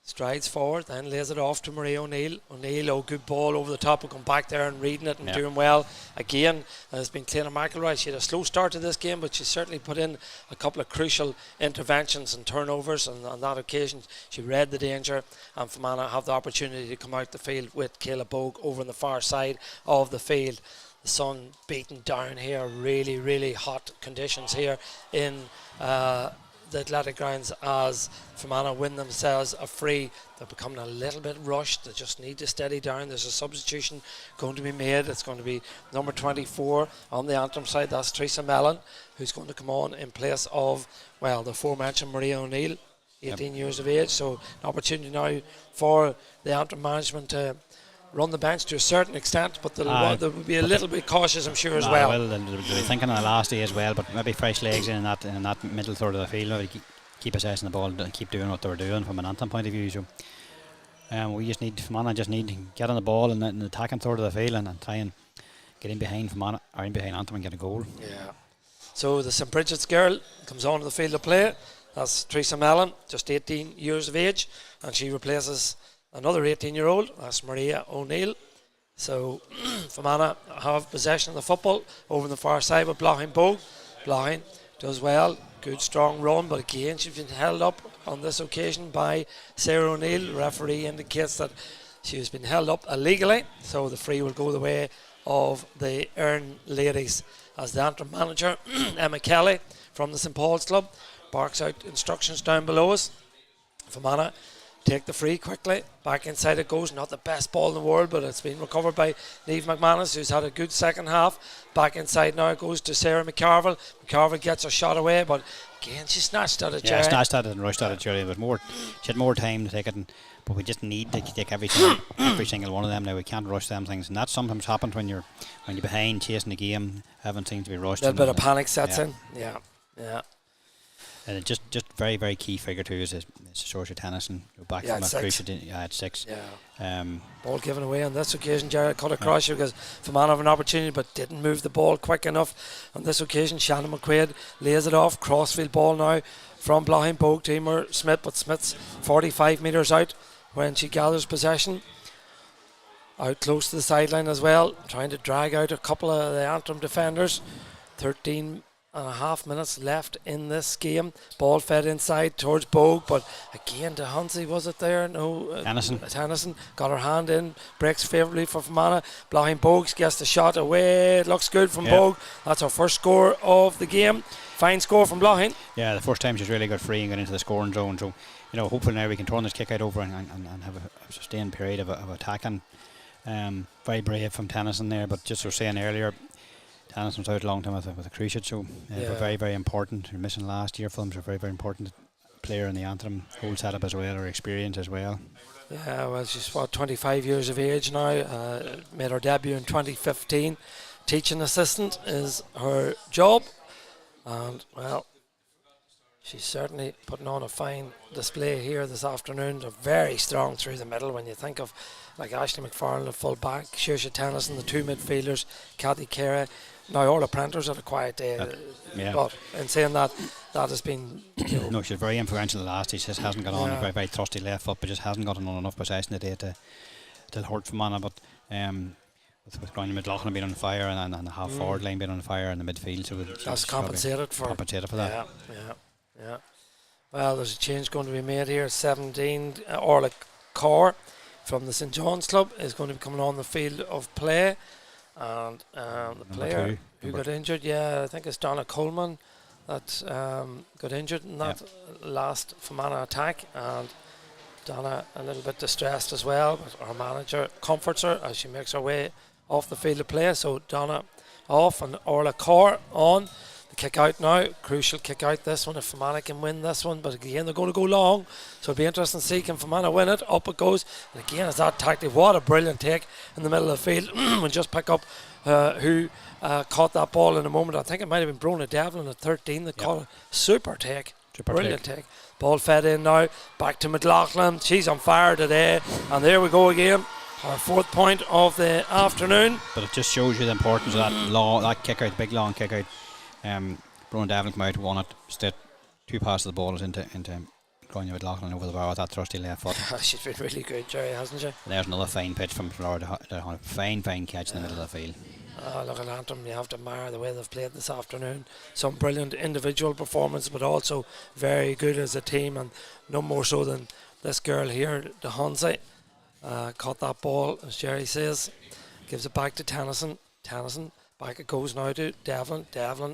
strides forward, then lays it off to Marie O'Neill. O'Neill, good ball over the top, going back there and reading it and doing well. Again, has been Cléna McElroy. She had a slow start to this game, but she certainly put in a couple of crucial interventions and turnovers, and on that occasion she read the danger, and Fermanagh have the opportunity to come out the field with Kayla Bogue over on the far side of the field. The sun beating down here, really, really hot conditions here in the athletic grounds as Fermanagh win themselves a free. They're becoming a little bit rushed. They just need to steady down. There's a substitution going to be made. It's going to be number 24 on the Antrim side. That's Teresa Mellon, who's going to come on in place of, well, the aforementioned Maria O'Neill, 18 years of age. So an opportunity now for the Antrim management to run the bench to a certain extent, but they'll be a little bit cautious, I'm sure, as well. Well, they'll be thinking on the last day as well, but maybe fresh legs in that middle third of the field, maybe keep assessing the ball, keep doing what they were doing from an Antrim point of view. So Fermanagh just need to get on the ball in the attacking third of the field and try and get in behind Fermanagh or in behind Antrim and get a goal. Yeah. So the St Bridget's girl comes onto the field of play. That's Teresa Mellon, just 18 years of age, and she replaces another 18-year-old, that's Maria O'Neill. So Fermanagh have possession of the football over on the far side with Blochin Bogue. Blochin does well, good strong run, but again she's been held up on this occasion by Sarah O'Neill. The referee indicates that she has been held up illegally, so the free will go the way of the Earn ladies as the Antrim manager, Emma Kelly from the St Paul's Club, barks out instructions down below us. Fermanagh take the free quickly, back inside it goes. Not the best ball in the world, but it's been recovered by Niamh McManus, who's had a good second half. Back inside now it goes to Sarah McCarville. McCarville gets her shot away, but again she snatched at it. Yeah, snatched at it and rushed at it, Jerry. But she had more time to take it, but we just need to take every single one of them now. We can't rush them things, and that sometimes happens when you're behind chasing the game. Everything seems to be rushed. A little bit of panic sets in. Yeah. And it just very, very key figure too is Saoirse Tennyson. Back from a crucial at 6. Yeah. Ball given away on this occasion. Jared cut across you because Fermanagh have an opportunity but didn't move the ball quick enough. On this occasion, Shannon McQuaid lays it off. Crossfield ball now from Blochin Bogue to Emer Smith, but Smith's 45 metres out when she gathers possession. Out close to the sideline as well, trying to drag out a couple of the Antrim defenders. 13.5 minutes left in this game. Ball fed inside towards Bogue, but again to Hansi, was it there? No. Tennyson got her hand in, breaks favourably for Fermanagh. Blochin Bogue gets the shot away. It looks good from Bogue. That's her first score of the game. Fine score from Blochin. Yeah, the first time she's really got free and got into the scoring zone. So, hopefully now we can turn this kick out over and have a sustained period of attacking. Very brave from Tennyson there, but just as I was saying earlier, Tennyson's out a long time with a cruciate, so they're very, very important. They're missing last year for them, so very, very important player in the Antrim whole setup as well, or experience as well. Yeah, well, she's 25 years of age now. Made her debut in 2015. Teaching assistant is her job, and well, she's certainly putting on a fine display here this afternoon. They're very strong through the middle when you think of like Ashley McFarlane at full back, Saoirse Tennyson, the two midfielders, Kathy Carey. Now all the Printers had a quiet day, but in saying that has been no, she's very influential the last. She just hasn't got on a very, very trusty left foot, but just hasn't gotten on enough possession today to hurt Fermanagh. But with Gráinne McLaughlin being on fire and the half forward line being on fire in the midfield, so that's compensated for that. Yeah. Well, there's a change going to be made here. 17 Orla Carr from the St John's Club is going to be coming on the field of play. And the player who got injured, I think it's Donna Coleman that got injured in that last Fermanagh attack, and Donna a little bit distressed as well, but our manager comforts her as she makes her way off the field of play. So Donna off and Orla Carr on. The kick out now, crucial kick out this one if Fermanagh can win this one, but again they're going to go long, so it'll be interesting to see can Fermanagh win it. Up it goes, and again it's that tactic. What a brilliant take in the middle of the field. We'll just pick up who caught that ball in a moment. I think it might have been Brona Devlin at 13 that caught a super take. Brilliant take. Ball fed in now, back to McLaughlin. She's on fire today, and there we go again. Our 4th point of the afternoon. But it just shows you the importance of that kick out, big long kick out. Brona Devlin came out, won it, straight 2 passes of the ball into Grania McLaughlin over the bar with that trusty left foot. She's been really good, Jerry, hasn't she? There's another fine pitch from Florida. Fine catch in the middle of the field. Look at Antrim, you have to admire the way they've played this afternoon. Some brilliant individual performance, but also very good as a team, and no more so than this girl here, the Hansi. Caught that ball, as Jerry says, gives it back to Tennyson. Back it goes now to Devlin.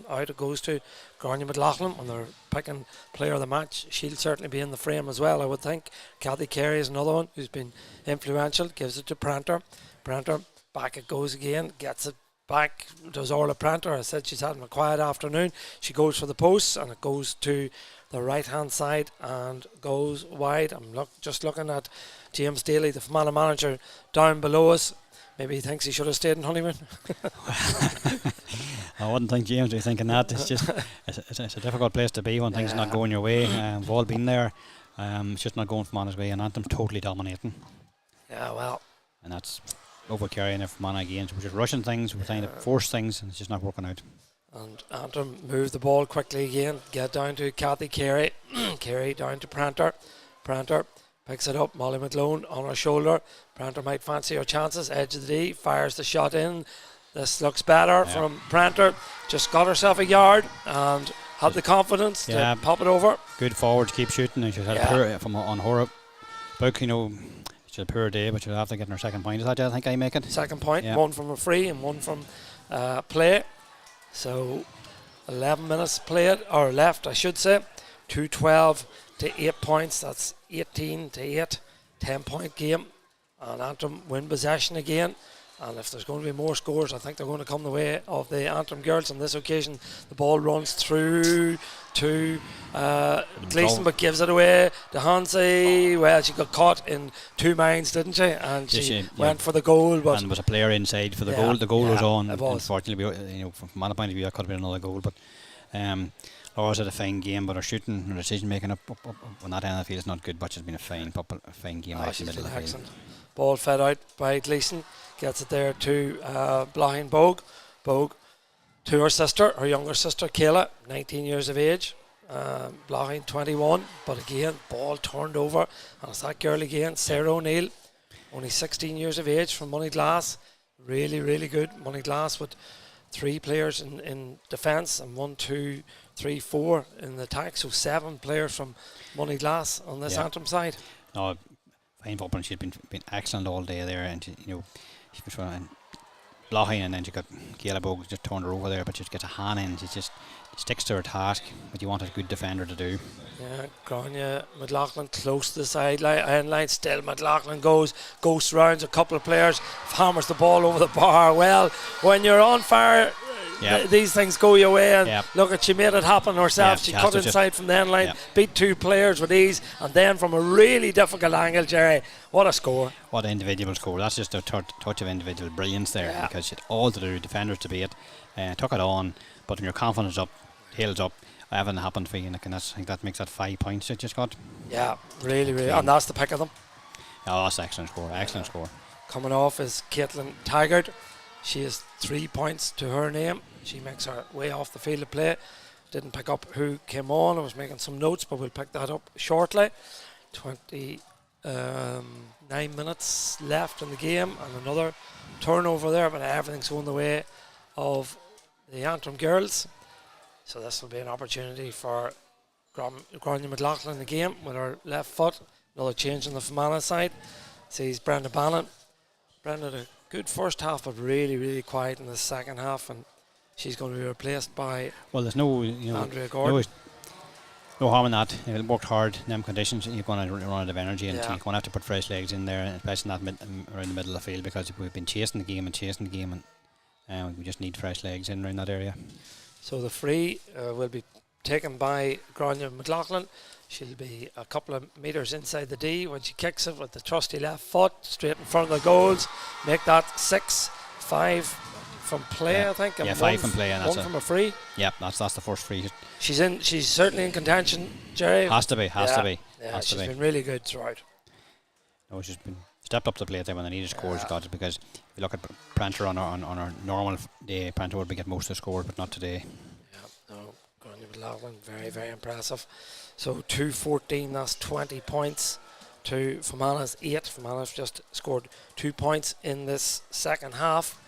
Out it goes to Grania McLaughlin. When they're picking player of the match, she'll certainly be in the frame as well, I would think. Kathy Carey is another one who's been influential. Gives it to Pranter. Back it goes again. Gets it back. Does Orla Pranter. I said she's having a quiet afternoon. She goes for the posts, and it goes to the right hand side and goes wide. I'm just looking at James Daly, the Fermanagh manager, down below us. Maybe he thinks he should have stayed in Honeymoon. I wouldn't think James would be thinking that. It's just it's a difficult place to be when things are not going your way. We've all been there. It's just not going Fermanagh's way, and Antrim's totally dominating. Yeah, well. And that's over carrying it Fermanagh again. So we're just rushing things, we're trying to force things, and it's just not working out. And Antrim move the ball quickly again. Get down to Kathy Carey. Carey down to Pranter. Picks it up, Molly McLone on her shoulder. Pranter might fancy her chances. Edge of the D, fires the shot in. This looks better from Pranter. Just got herself a yard and had the confidence to pop it over. Good forward to keep shooting, and she's had a poor from on her book. She's a poor day, but she'll have to get her second point. Is that I think I make it? Second point, one from a free and one from play. So 11 minutes played, or left, I should say. 2-12 to 8 points. That's 18 to 8, 10-point game, and Antrim win possession again. And if there's going to be more scores, I think they're going to come the way of the Antrim girls. On this occasion, the ball runs through to Gleeson, but gives it away to Hansi. Well, she got caught in two minds, didn't she? And she went for the goal. But and there was a player inside for the goal. The goal was on. It was. Unfortunately, from my point of view, that could have been another goal. But Laura's had a fine game, but her shooting, her decision making up on that end of the field is not good. But she's been a fine game. She's been excellent. Ball fed out by Gleeson. Gets it there to Blahin Bogue to her sister, her younger sister Kayla, 19 years of age. Blahin 21, but again, ball turned over, and it's that girl again, Sarah O'Neill, only 16 years of age from Moneyglass. Really, really good. Moneyglass with 3 players in defence and 1, 2, 3, 4 in the attack, so 7 players from Moneyglass on this Antrim side. No, fine football. She's been excellent all day there, and she was trying Blahin, and then she got Kayla Bogue just turned her over there, but she gets a hand in. She just sticks to her task, but you want a good defender to do. Yeah, Grania McLaughlin close to the sideline. Still McLaughlin goes rounds a couple of players, hammers the ball over the bar. Well, when you're on fire, these things go your way, and look at, she made it happen herself. She cut inside from the end line, beat 2 players with ease, and then from a really difficult angle, Jerry, what a score. What an individual score. That's just a touch of individual brilliance there, because she had all to do, defenders to beat, took it on, but when your confidence up, heels up, everything happened for you, and I think that makes that 5 points it just got. Yeah, really, really, and that's the pick of them. Oh, that's excellent score. Coming off is Caitlin Taggart. She has 3 points to her name. She makes her way off the field of play. Didn't pick up who came on. I was making some notes, but we'll pick that up shortly. 29 minutes left in the game, and another turnover there, but everything's going the way of the Antrim girls. So this will be an opportunity for Grania McLaughlin in the game with her left foot. Another change on the Fermanagh side. Sees Brenda Bannon. Brenda had a good first half, but really, really quiet in the second half, and she's going to be replaced by there's no Andrea Gordon. No harm in that. If you worked hard in them conditions, you're going to run out of energy, and you're going to have to put fresh legs in there, especially in that around the middle of the field, because we've been chasing the game, and we just need fresh legs in around that area. So the free will be taken by Grania McLaughlin. She'll be a couple of metres inside the D when she kicks it with the trusty left foot straight in front of the goals. Make that 6-5 from play, I think. 5 from play, and one from a free. Yeah, that's the first free. She's certainly in contention, Jerry. Has to be. Yeah, she's been really good throughout. No, she's been stepped up to the plate there when they needed scores. Got it, because if you look at Pranter on our normal day, Pranter would be getting most of the scores, but not today. Yeah, no, Grania McLaughlin, very, very impressive. So 2-14, that's 20 points to Fermanagh's 8. Fermanagh's just scored 2 points in this second half.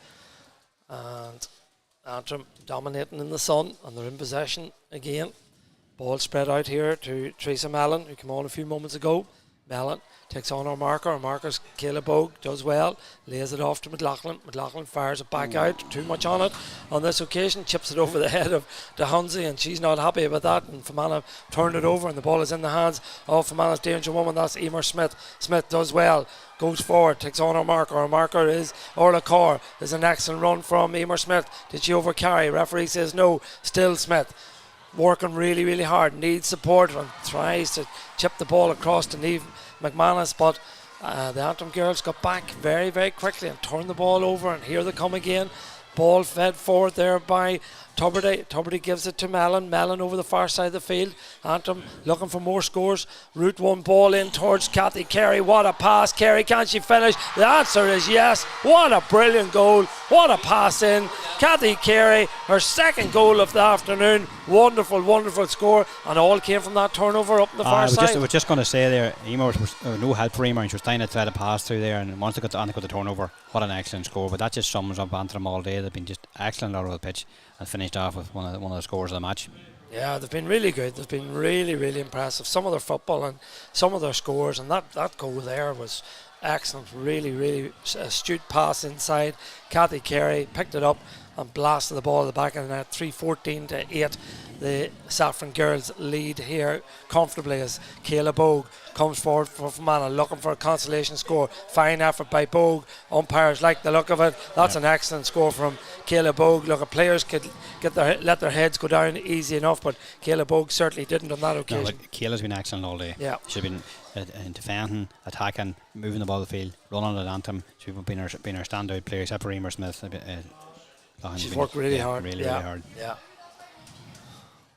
And Antrim dominating in the sun, and they're in possession again. Ball spread out here to Teresa Mellon, who came on a few moments ago. Mellon takes on our marker. Our marker's Caleb Bogue, does well, lays it off to McLaughlin. McLaughlin fires it back out, too much on it on this occasion, chips it over the head of DeHunsey, and she's not happy about that, and Fermanagh turned it over, and the ball is in the hands of Fermanagh's danger woman, that's Emer Smith. Smith does well, goes forward, takes on our marker. Our marker is Orla Carr. There's an excellent run from Emer Smith. Did she overcarry? Referee says no, still Smith. Working really, really hard, needs support, and tries to chip the ball across to Niamh McManus, but the Antrim girls got back very, very quickly and turned the ball over, and here they come again. Ball fed forward there by Tuberty. Tuberty gives it to Mellon. Mellon over the far side of the field. Antrim looking for more scores. Route one ball in towards Kathy Carey. What a pass. Carey, can she finish? The answer is yes. What a brilliant goal. What a pass in. Kathy Carey, her second goal of the afternoon. Wonderful, wonderful score. And all came from that turnover up on the far side. I was just going to say there, Emer was no help for Emer, and she was trying to try to pass through there, and once they got the turnover, what an excellent score. But that just sums up Antrim all day. They've been just excellent out of the pitch and finished off with one of the scores of the match. Yeah, they've been really good. They've been really, really impressive. Some of their football and some of their scores, and that goal there was excellent. Really, really astute pass inside. Kathy Carey picked it up and blasted the ball at the back of the net. 3-14 to 8. The Saffron girls lead here comfortably as Kayla Bogue comes forward for Fermanagh, looking for a consolation score. Fine effort by Bogue. Umpires like the look of it. That's an excellent score from Kayla Bogue. Look, players could let their heads go down easy enough, but Kayla Bogue certainly didn't on that occasion. No, but Kayla's been excellent all day. Yeah, she's been defending, attacking, moving the ball the field, running at Antrim. She's been her standout player, except for Emer Smith. She's worked really hard. Really hard. Yeah.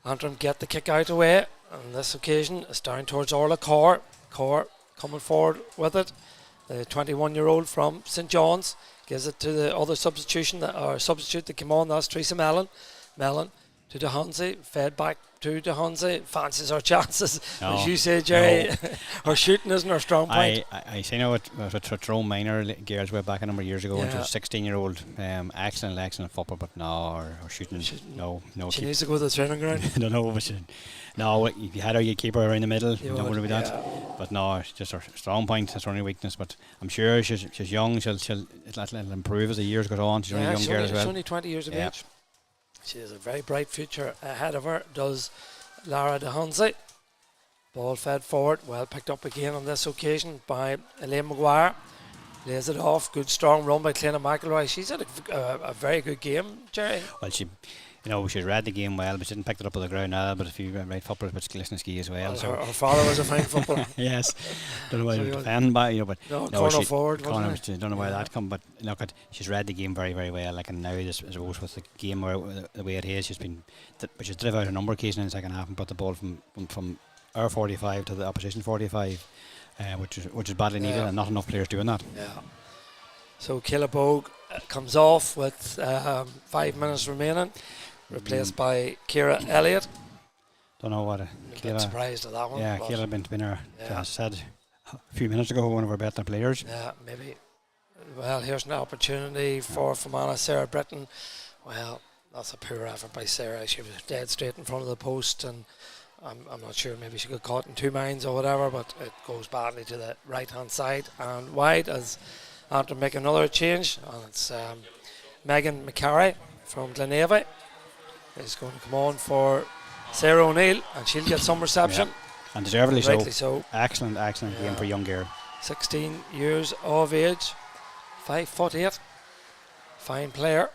Antrim get the kick out away. On this occasion, it's down towards Orla Carr. Carr coming forward with it. The 21-year-old from St John's gives it to the other substitute that came on. That's Teresa Mellon. Mellon to DeHunsey, fed back to DeHunsey. Fancies her chances, as you say, Jerry. No. Her shooting isn't her strong point. I see now with Tyrone Minor girls way back a number of years ago, and she was a 16-year-old, excellent football, but no, her shooting, no. She needs to go to the training ground. I don't know, but if you had her, you'd keep her around the middle. You don't worry about that. But no, it's just her strong point. That's her only weakness. But I'm sure she's young. It'll improve as the years go on. She's only a young girl as well. She's only 20 years of age. She has a very bright future ahead of her, does Lara DeHunsey. Ball fed forward, well picked up again on this occasion by Elaine Maguire. Lays it off, good strong run by Clena McElroy. She's had a very good game, Jerry. Well, she read the game well, but she didn't pick it up on the ground now. But if you right football, it's glistening ski as well. So her father was a fine footballer. Yes, don't know why they defend by but corner forward. Don't know why that come, but look at she's read the game very, very well. Like, and now I suppose with the game the way it is, she's driven out a number of occasions in the second half and put the ball from our 45 to the opposition 45, which is badly needed, and not enough players doing that. Yeah. So Kayla Bogue comes off with 5 minutes remaining. Replaced by Ciara Elliott. Don't know what. I'm a bit surprised at that one. Yeah, Ciara been her, as I said a few minutes ago, one of our better players. Yeah, maybe. Well, here's an opportunity for Fermanagh. Sarah Britton. Well, that's a poor effort by Sarah. She was dead straight in front of the post, and I'm not sure. Maybe she got caught in two minds or whatever, but it goes badly to the right-hand side and wide as Antrim make another change, and it's Megan McCarry from Glenavy is going to come on for Sarah O'Neill, and she'll get some reception. Yeah. And deservedly so. Excellent game for young girl. 16 years of age, 5'8", fine player.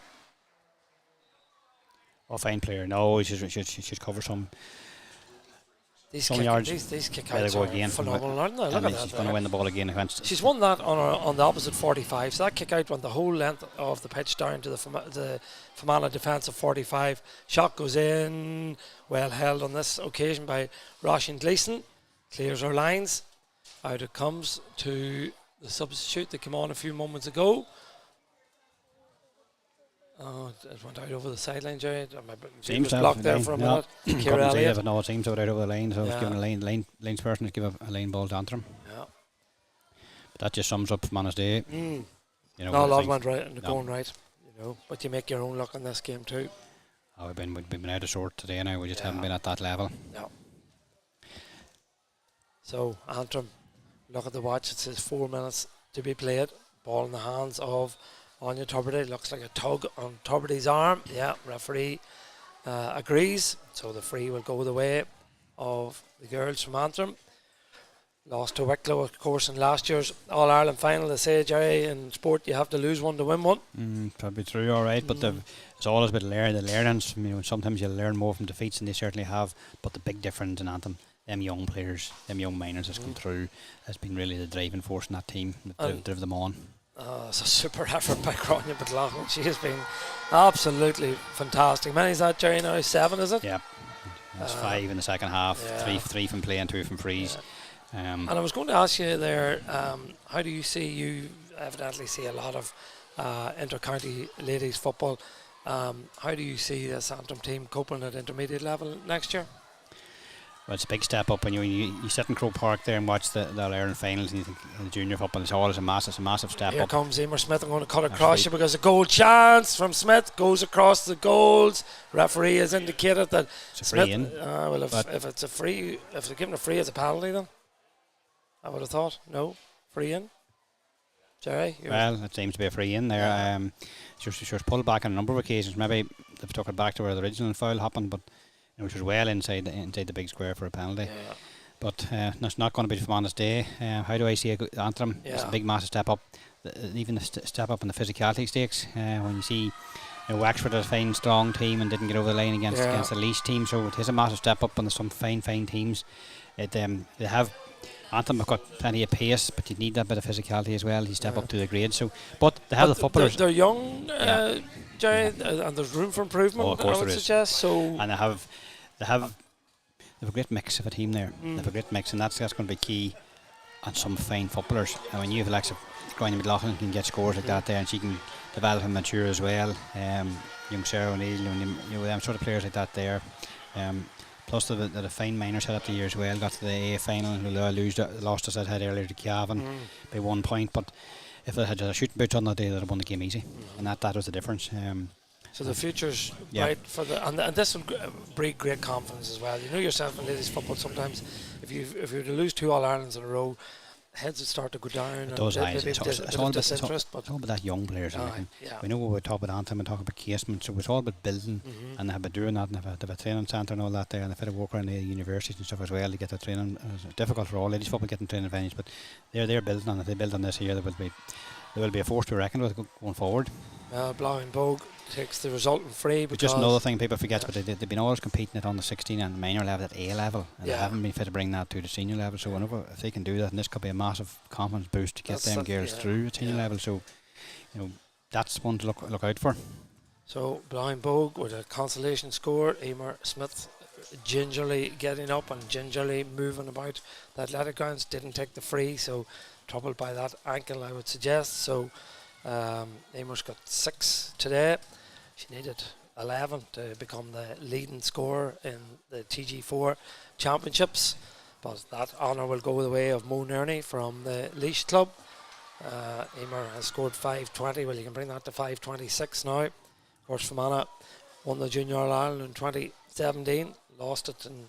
Oh, fine player. No, she's cover some. These kick-outs are phenomenal, aren't they? Look at that. She's going to win the ball again. She's won that on the opposite 45, so that kick-out went the whole length of the pitch down to the Fermanagh defensive 45. Shot goes in, well held on this occasion by Roisin Gleeson. Clears her lines. Out it comes to the substitute that came on a few moments ago. Oh, it went out over the sideline, Jerry. My Seems was to blocked there for a minute. Ciara Elliott. But no, it seems to have out over the line, so it's given a lane's person to give a lane ball to Antrim. Yeah. But that just sums up Fermanagh GAA. You know, no, a lot went right and they're going right. You know, but you make your own luck in this game too. Oh, we've been out of sort today now. We just haven't been at that level. No. So Antrim, look at the watch. It says 4 minutes to be played. Ball in the hands of Anya Tuberty. Looks like a tug on Tuberty's arm. Yeah, referee agrees. So the free will go the way of the girls from Antrim. Lost to Wicklow, of course, in last year's All-Ireland final. They say, Jerry, in sport you have to lose one to win one. Probably true, all right. But it's always about the learnings. You know, sometimes you'll learn more from defeats, and they certainly have. But the big difference in Antrim, them young players, them young minors that's come through, has been really the driving force in that team that drive them on. It's a super effort by Grania McLaughlin. She has been absolutely fantastic. Many is that, Jerry, now? 7, is it? Yeah. That's 5 in the second half, 3 from play and 2 from freeze. And I was going to ask you there, how do you see, you evidently see a lot of inter-county ladies football. How do you see this Antrim team coping at intermediate level next year? Well, it's a big step up when you sit in Croke Park there and watch the All-Ireland finals, and you think the junior football is always a massive step up. Here comes Emer Smith. I'm going to cut across you because a goal chance from Smith goes across the goals. Referee has indicated that it's a Smith, free in. well, if it's a free, if they're given a free, it's a penalty then. I would have thought. No, free in. Jerry? Well, it seems to be a free in there. She was pulled back on a number of occasions. Maybe they've took it back to where the original foul happened, but which was well inside the big square for a penalty. Yeah. But that's not going to be Fermanagh GAA. How do I see Antrim? It's a big, massive step up. Even the step up in the physicality stakes. When you see Wexford is a fine, strong team and didn't get over the line against the Laois team, so it is a massive step up, and there's some fine teams. They have. Antrim have got plenty of pace, but you need that bit of physicality as well. You step up to the grade. So, but they have the footballers. They're young, Jerry, and there's room for improvement. Oh, of course I would there is. Suggest so. And they have a great mix of a team there. They have a great mix, and that's going to be key. And some fine footballers. I mean, you have Alexa Grania McLaughlin can get scores like that there, and she can develop and mature as well. Young Sarah O'Neill, them sort of players like that there. Plus the fine minor set up the year as well. Got to the AA final and lost as I had earlier to Cavan by 1 point. But if they had a shooting boots on that day, they'd have won the game easy, and that was the difference. So the future's bright for and this will breed great confidence as well. You know yourself in ladies football, sometimes if you were to lose 2 All-Irelands in a row, heads would start to go down. It does, it's all about that young players. We know we're talking about Antrim and talking about casement, so it's all about building, and they have been doing that, and they have a training centre and all that there, and they've had to work around the universities and stuff as well to get that training. It's difficult for all ladies football getting training venues, but they're building on it. If they build on this here, there will be a force to be reckoned with going forward. Blauen Bogue takes the resultant free. But just another thing people forget, but they've been always competing it on the 16 and minor level at A level, and they haven't been fit to bring that to the senior level. So if they can do that, and this could be a massive confidence boost to get them girls through at senior level. So that's one to look out for. So Blauen Bogue with a consolation score. Emer Smith gingerly getting up and gingerly moving about the athletic grounds. Didn't take the free, so troubled by that ankle, I would suggest. So Emer's got 6 today. She needed 11 to become the leading scorer in the TG4 championships, but that honour will go the way of Mo Nerney from the Laois club. Emer has scored 520. Well, you can bring that to 526 now. Of course, Fermanagh won the Junior All-Ireland in 2017, lost it in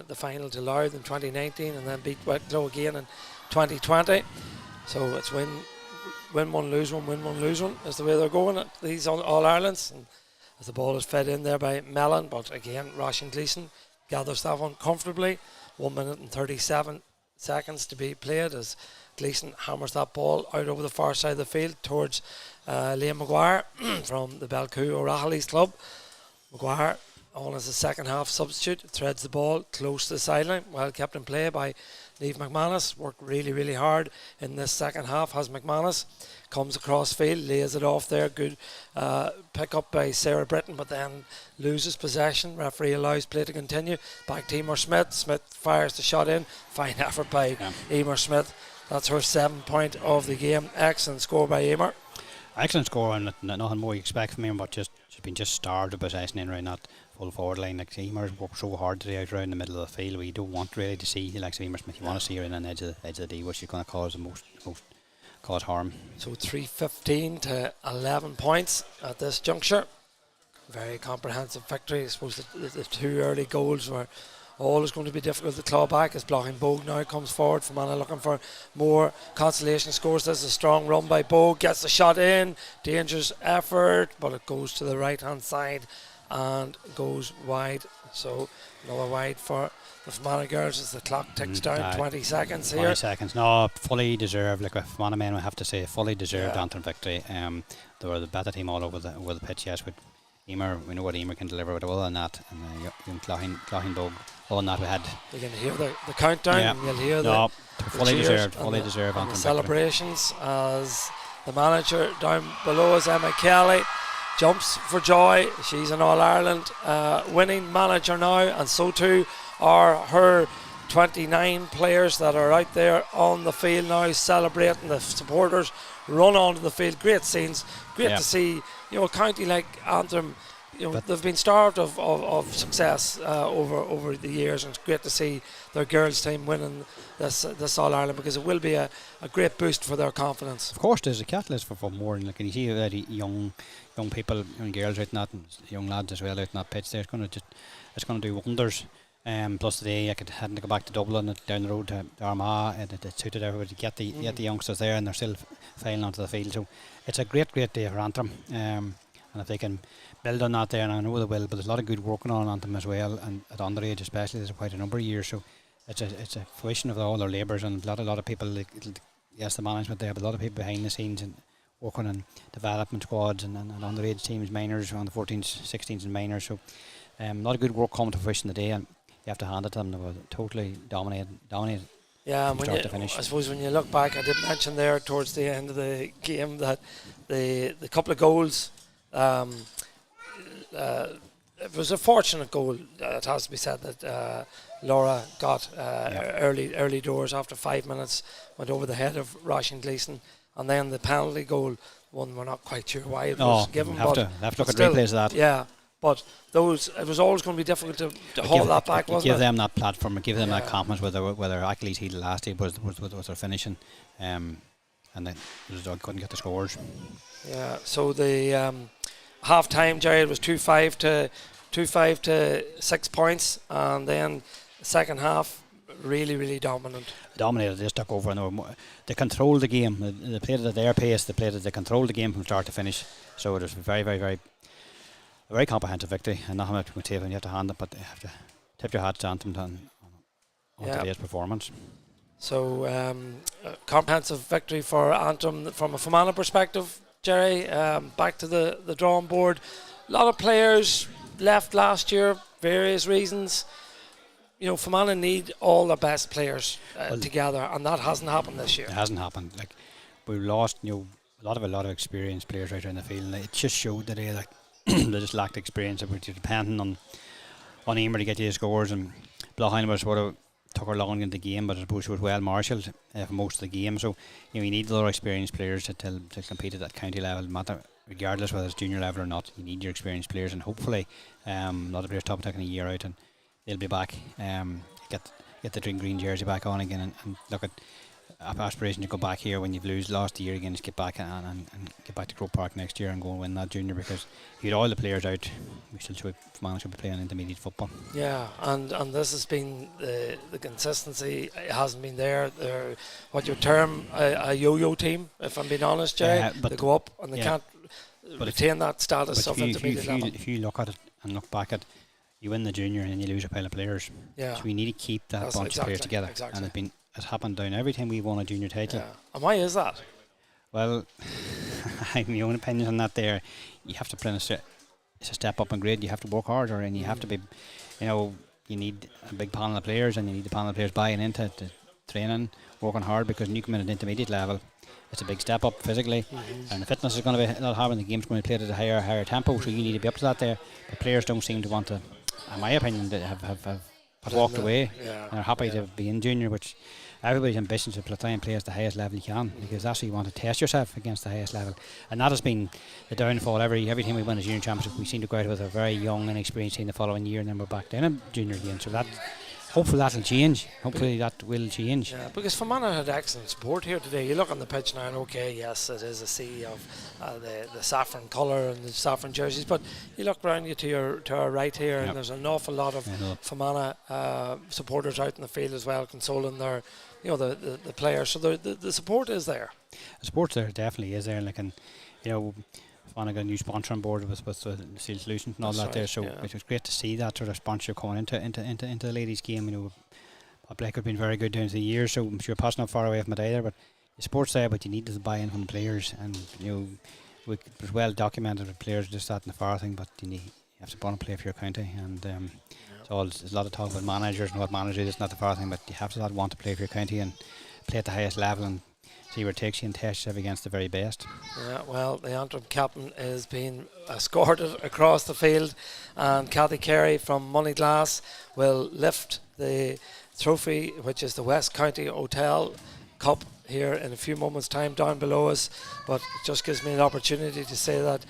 the final to Louth in 2019, and then beat Wicklow again in 2020. So it's win one, lose one, win one, lose one is the way they're going at these All-Irelands. And as the ball is fed in there by Mellon, but again, Roisin Gleeson gathers that one comfortably. 1 minute and 37 seconds to be played as Gleeson hammers that ball out over the far side of the field towards Liam Maguire from the Belcoo O'Rahilly's club. Maguire on as a second half substitute, threads the ball close to the sideline, well kept in play by Niamh McManus. Worked really hard in this second half. Has McManus, comes across field, lays it off there. Good pick up by Sarah Britton, but then loses possession. Referee allows play to continue. Back to Emer Smith. Smith fires the shot in. Fine effort by Emer Smith. That's her 7 point of the game. Excellent score by Emer. Excellent score, and nothing more you expect from him, but just been just starved of possession in around that full forward line. Like Emer's worked so hard today out around the middle of the field. We don't want really to see the likes of Emer Smith. You want to see her in an edge of the D, which is going to cause the most cause harm. So 3-15 to 11 points at this juncture. Very comprehensive victory. I suppose the 2 early goals were always going to be difficult to claw back as Blocking Bogue now comes forward. Fermanagh looking for more consolation scores. This is a strong run by Bogue, gets the shot in, dangerous effort, but it goes to the right hand side and goes wide. So another wide for the Fermanagh girls as the clock ticks down. 20 seconds here. 20 seconds. No, fully deserved. Like if Fermanagh men, we have to say, fully deserved Antrim victory. They were the better team all over the pitch. Yes, with Emer, we know what Emer can deliver, but other than that, and Cloughin Bogue, other than that, we had. You can hear the countdown. Yeah. And you'll hear no, the fully deserved. Fully and deserved. and Antrim the celebrations as the manager down below us, Emma Kelly, jumps for joy. She's an All Ireland winning manager now, and so too are her 29 players that are out there on the field now celebrating. The supporters run onto the field. Great scenes. Great to see. A county like Antrim, they've been starved of success over the years, and it's great to see their girls team winning this All Ireland, because it will be a great boost for their confidence. Of course, there's a catalyst for more, and you see that young people and girls out in that, and young lads as well out in that pitch there. It's going to do wonders. Plus today, I hadn't to go back to Dublin down the road to Armagh, and it suited everybody to get the youngsters there, and they're still filing onto the field. So it's a great day for Antrim, and if they can build on that there, and I know they will, but there's a lot of good working on Antrim as well, and at underage especially, there's quite a number of years. So it's a fruition of all their labours, and a lot of people, yes, the management there, but a lot of people behind the scenes and working on development squads and underage teams, minors, on the 14s, 16s and minors. So a lot of good work coming to fruition today, and you have to hand it to them. They were totally dominated. Yeah, from start to finish. I suppose when you look back, I did mention there towards the end of the game that the couple of goals, it was a fortunate goal. It has to be said that Laura got early doors after 5 minutes, went over the head of Roisin Gleeson, and then the penalty goal, one we're not quite sure why it was given. Have to look at replays of that. Yeah. But it was always going to be difficult to hold that back, wasn't it? Give them that platform, give them that confidence where their Achilles heel last year was their finishing, and they couldn't get the scores. Yeah, so the half time, Jerry, it was 2-5 to 6 points, and then the second half, really dominant. Dominated, they just took over, and they controlled the game. They played it at their pace, they controlled the game from start to finish. So it was a very comprehensive victory, and not how much you have to hand it, but you have to tip your hats to Antrim on today's performance. So comprehensive victory for Antrim from a Fermanagh perspective, Jerry. Back to the drawing board. A lot of players left last year, various reasons. Fermanagh need all the best players together, and that hasn't happened this year. It hasn't happened. Like, we lost a lot of experienced players right around the field, and it just showed today that they just lacked experience. They were depending on Emer to get you the scores, and Blocking was sort of took her long into the game, but I suppose she was well marshalled for most of the game. So you need a lot of experienced players to compete at that county level, matter regardless whether it's junior level or not. You need your experienced players, and hopefully a lot of players top taking a year out, and they'll be back. Get the green jersey back on again, and look at aspiration to go back here when you've lost a year again. Just get back and get back to Croke Park next year and go and win that junior, because if you had all the players out, we still should be playing intermediate football. Yeah, and this has been the consistency. It hasn't been there. They're what you term a yo-yo team, if I'm being honest, Jay. They go up and they can't retain that status of intermediate level. If you look at it and look back at, you win the junior and then you lose a pile of players. Yeah. So we need to keep that bunch of players together. Exactly. And it's happened down every time we won a junior title. Yeah. And why is that? Well, I have my own opinions on that there. You have to play it's a step up in grade. You have to work harder, and you have to be, you need a big panel of players, and you need the panel of players buying into training, working hard, because when you come in at intermediate level, it's a big step up physically, and the fitness is going to be a lot higher, and the game's going to be played at a higher tempo, so you need to be up to that there. But players don't seem to want to, in my opinion, have walked away. Yeah. They're happy to be in junior, which everybody's ambition to try and play at the highest level you can, because that's what you want to test yourself against the highest level. And that has been the downfall. Every time we win a junior championship, we seem to go out with a very young and experienced team the following year, and then we're back down in junior again. So that, hopefully that'll change. Hopefully that will change. Yeah, because Fermanagh had excellent support here today. You look on the pitch now, and okay, yes, it is a sea of the saffron colour and the saffron jerseys, but you look around you to our right here, and there's an awful lot of Fermanagh supporters out in the field as well, consoling their, the players. So the support is there. The support there definitely is there, like, and Fermanagh got a new sponsor on board with the Seal Solutions and all that there, so it was great to see that sort of sponsorship coming into the ladies' game. Blake have been very good down the years, so I'm sure passing up far away from it either, but the sport's there, but you need to buy in from the players, and it was well documented with players just that in the far thing, but you have to want to play for your county, and there's a lot of talk about managers and what managers is not the far thing, but you have to want to play for your county and play at the highest level and see where it takes you and test yourself against the very best. Yeah, well, the Antrim captain is being escorted across the field, and Cathy Carey from Monaghan will lift the trophy, which is the West County Hotel Cup, here in a few moments' time down below us. But it just gives me an opportunity to say that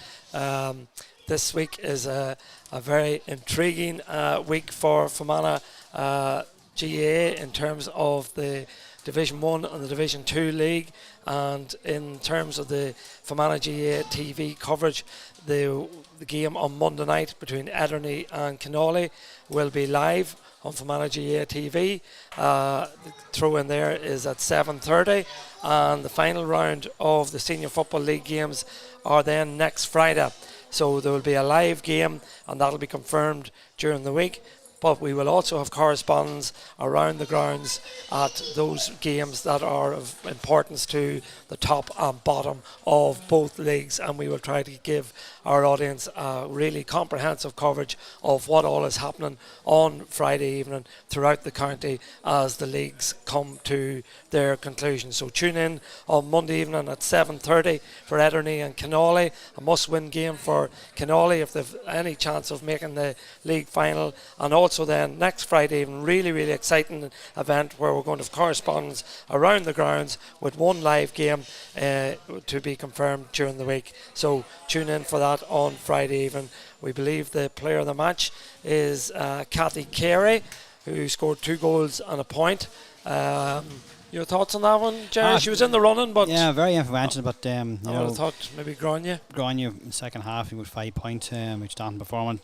this week is a very intriguing week for Fermanagh GAA in terms of the Division 1 and the Division 2 league, and in terms of the Fermanagh GAA TV coverage, the game on Monday night between Ederney and Connolly will be live on Fermanagh GAA TV. The throw in there is at 7:30, and the final round of the Senior Football League games are then next Friday. So there will be a live game, and that'll be confirmed during the week. But we will also have correspondence around the grounds at those games that are of importance to the top and bottom of both leagues, and we will try to give our audience a really comprehensive coverage of what all is happening on Friday evening throughout the county as the leagues come to their conclusion. So tune in on Monday evening at 7:30 for Ederney and Connolly, a must-win game for Connolly if they've any chance of making the league final, and also then next Friday evening, really exciting event where we're going to have correspondence around the grounds with one live game to be confirmed during the week. So tune in for that on Friday evening. We believe the player of the match is Cathy Carey, who scored 2 goals and a point. Your thoughts on that one, Jerry? She was in the running, but very influential. But I would have thought maybe Grania in the second half, he was 5 points, which didn't performing.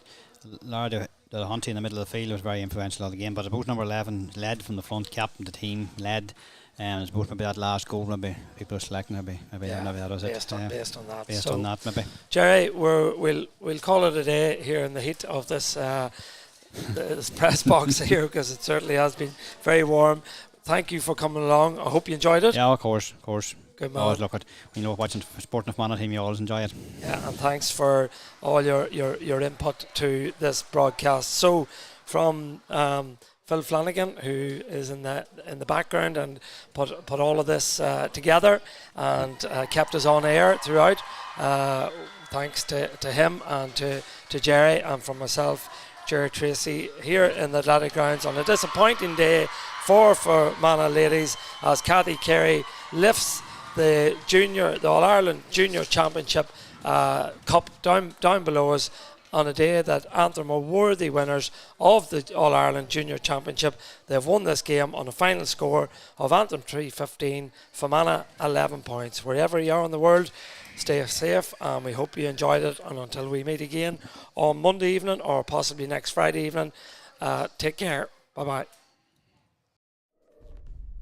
Lara the Hunty in the middle of the field was very influential of the game, but both number 11 led from the front, captained the team, led, and it's both maybe that last goal maybe people are selecting maybe that was based on that. Based on that maybe. Jerry, we'll call it a day here in the heat of this this press box here, because it certainly has been very warm. Thank you for coming along. I hope you enjoyed it. Yeah, of course. Good man. Always look at watching Sporting of Monaghan team, you always enjoy it. Yeah, and thanks for all your input to this broadcast. So from Phil Flanagan, who is in the background and put all of this together and kept us on air throughout. Thanks to him and to Jerry, and from myself, Jerry Tracy, here in the Athletic Grounds on a disappointing day for Fermanagh ladies, as Cathy Carey lifts the All-Ireland Junior Championship Cup down below us on a day that Antrim are worthy winners of the All-Ireland Junior Championship. They've won this game on a final score of Antrim 3-15, Fermanagh 11 points. Wherever you are in the world, stay safe, and we hope you enjoyed it. And until we meet again on Monday evening, or possibly next Friday evening, take care. Bye-bye.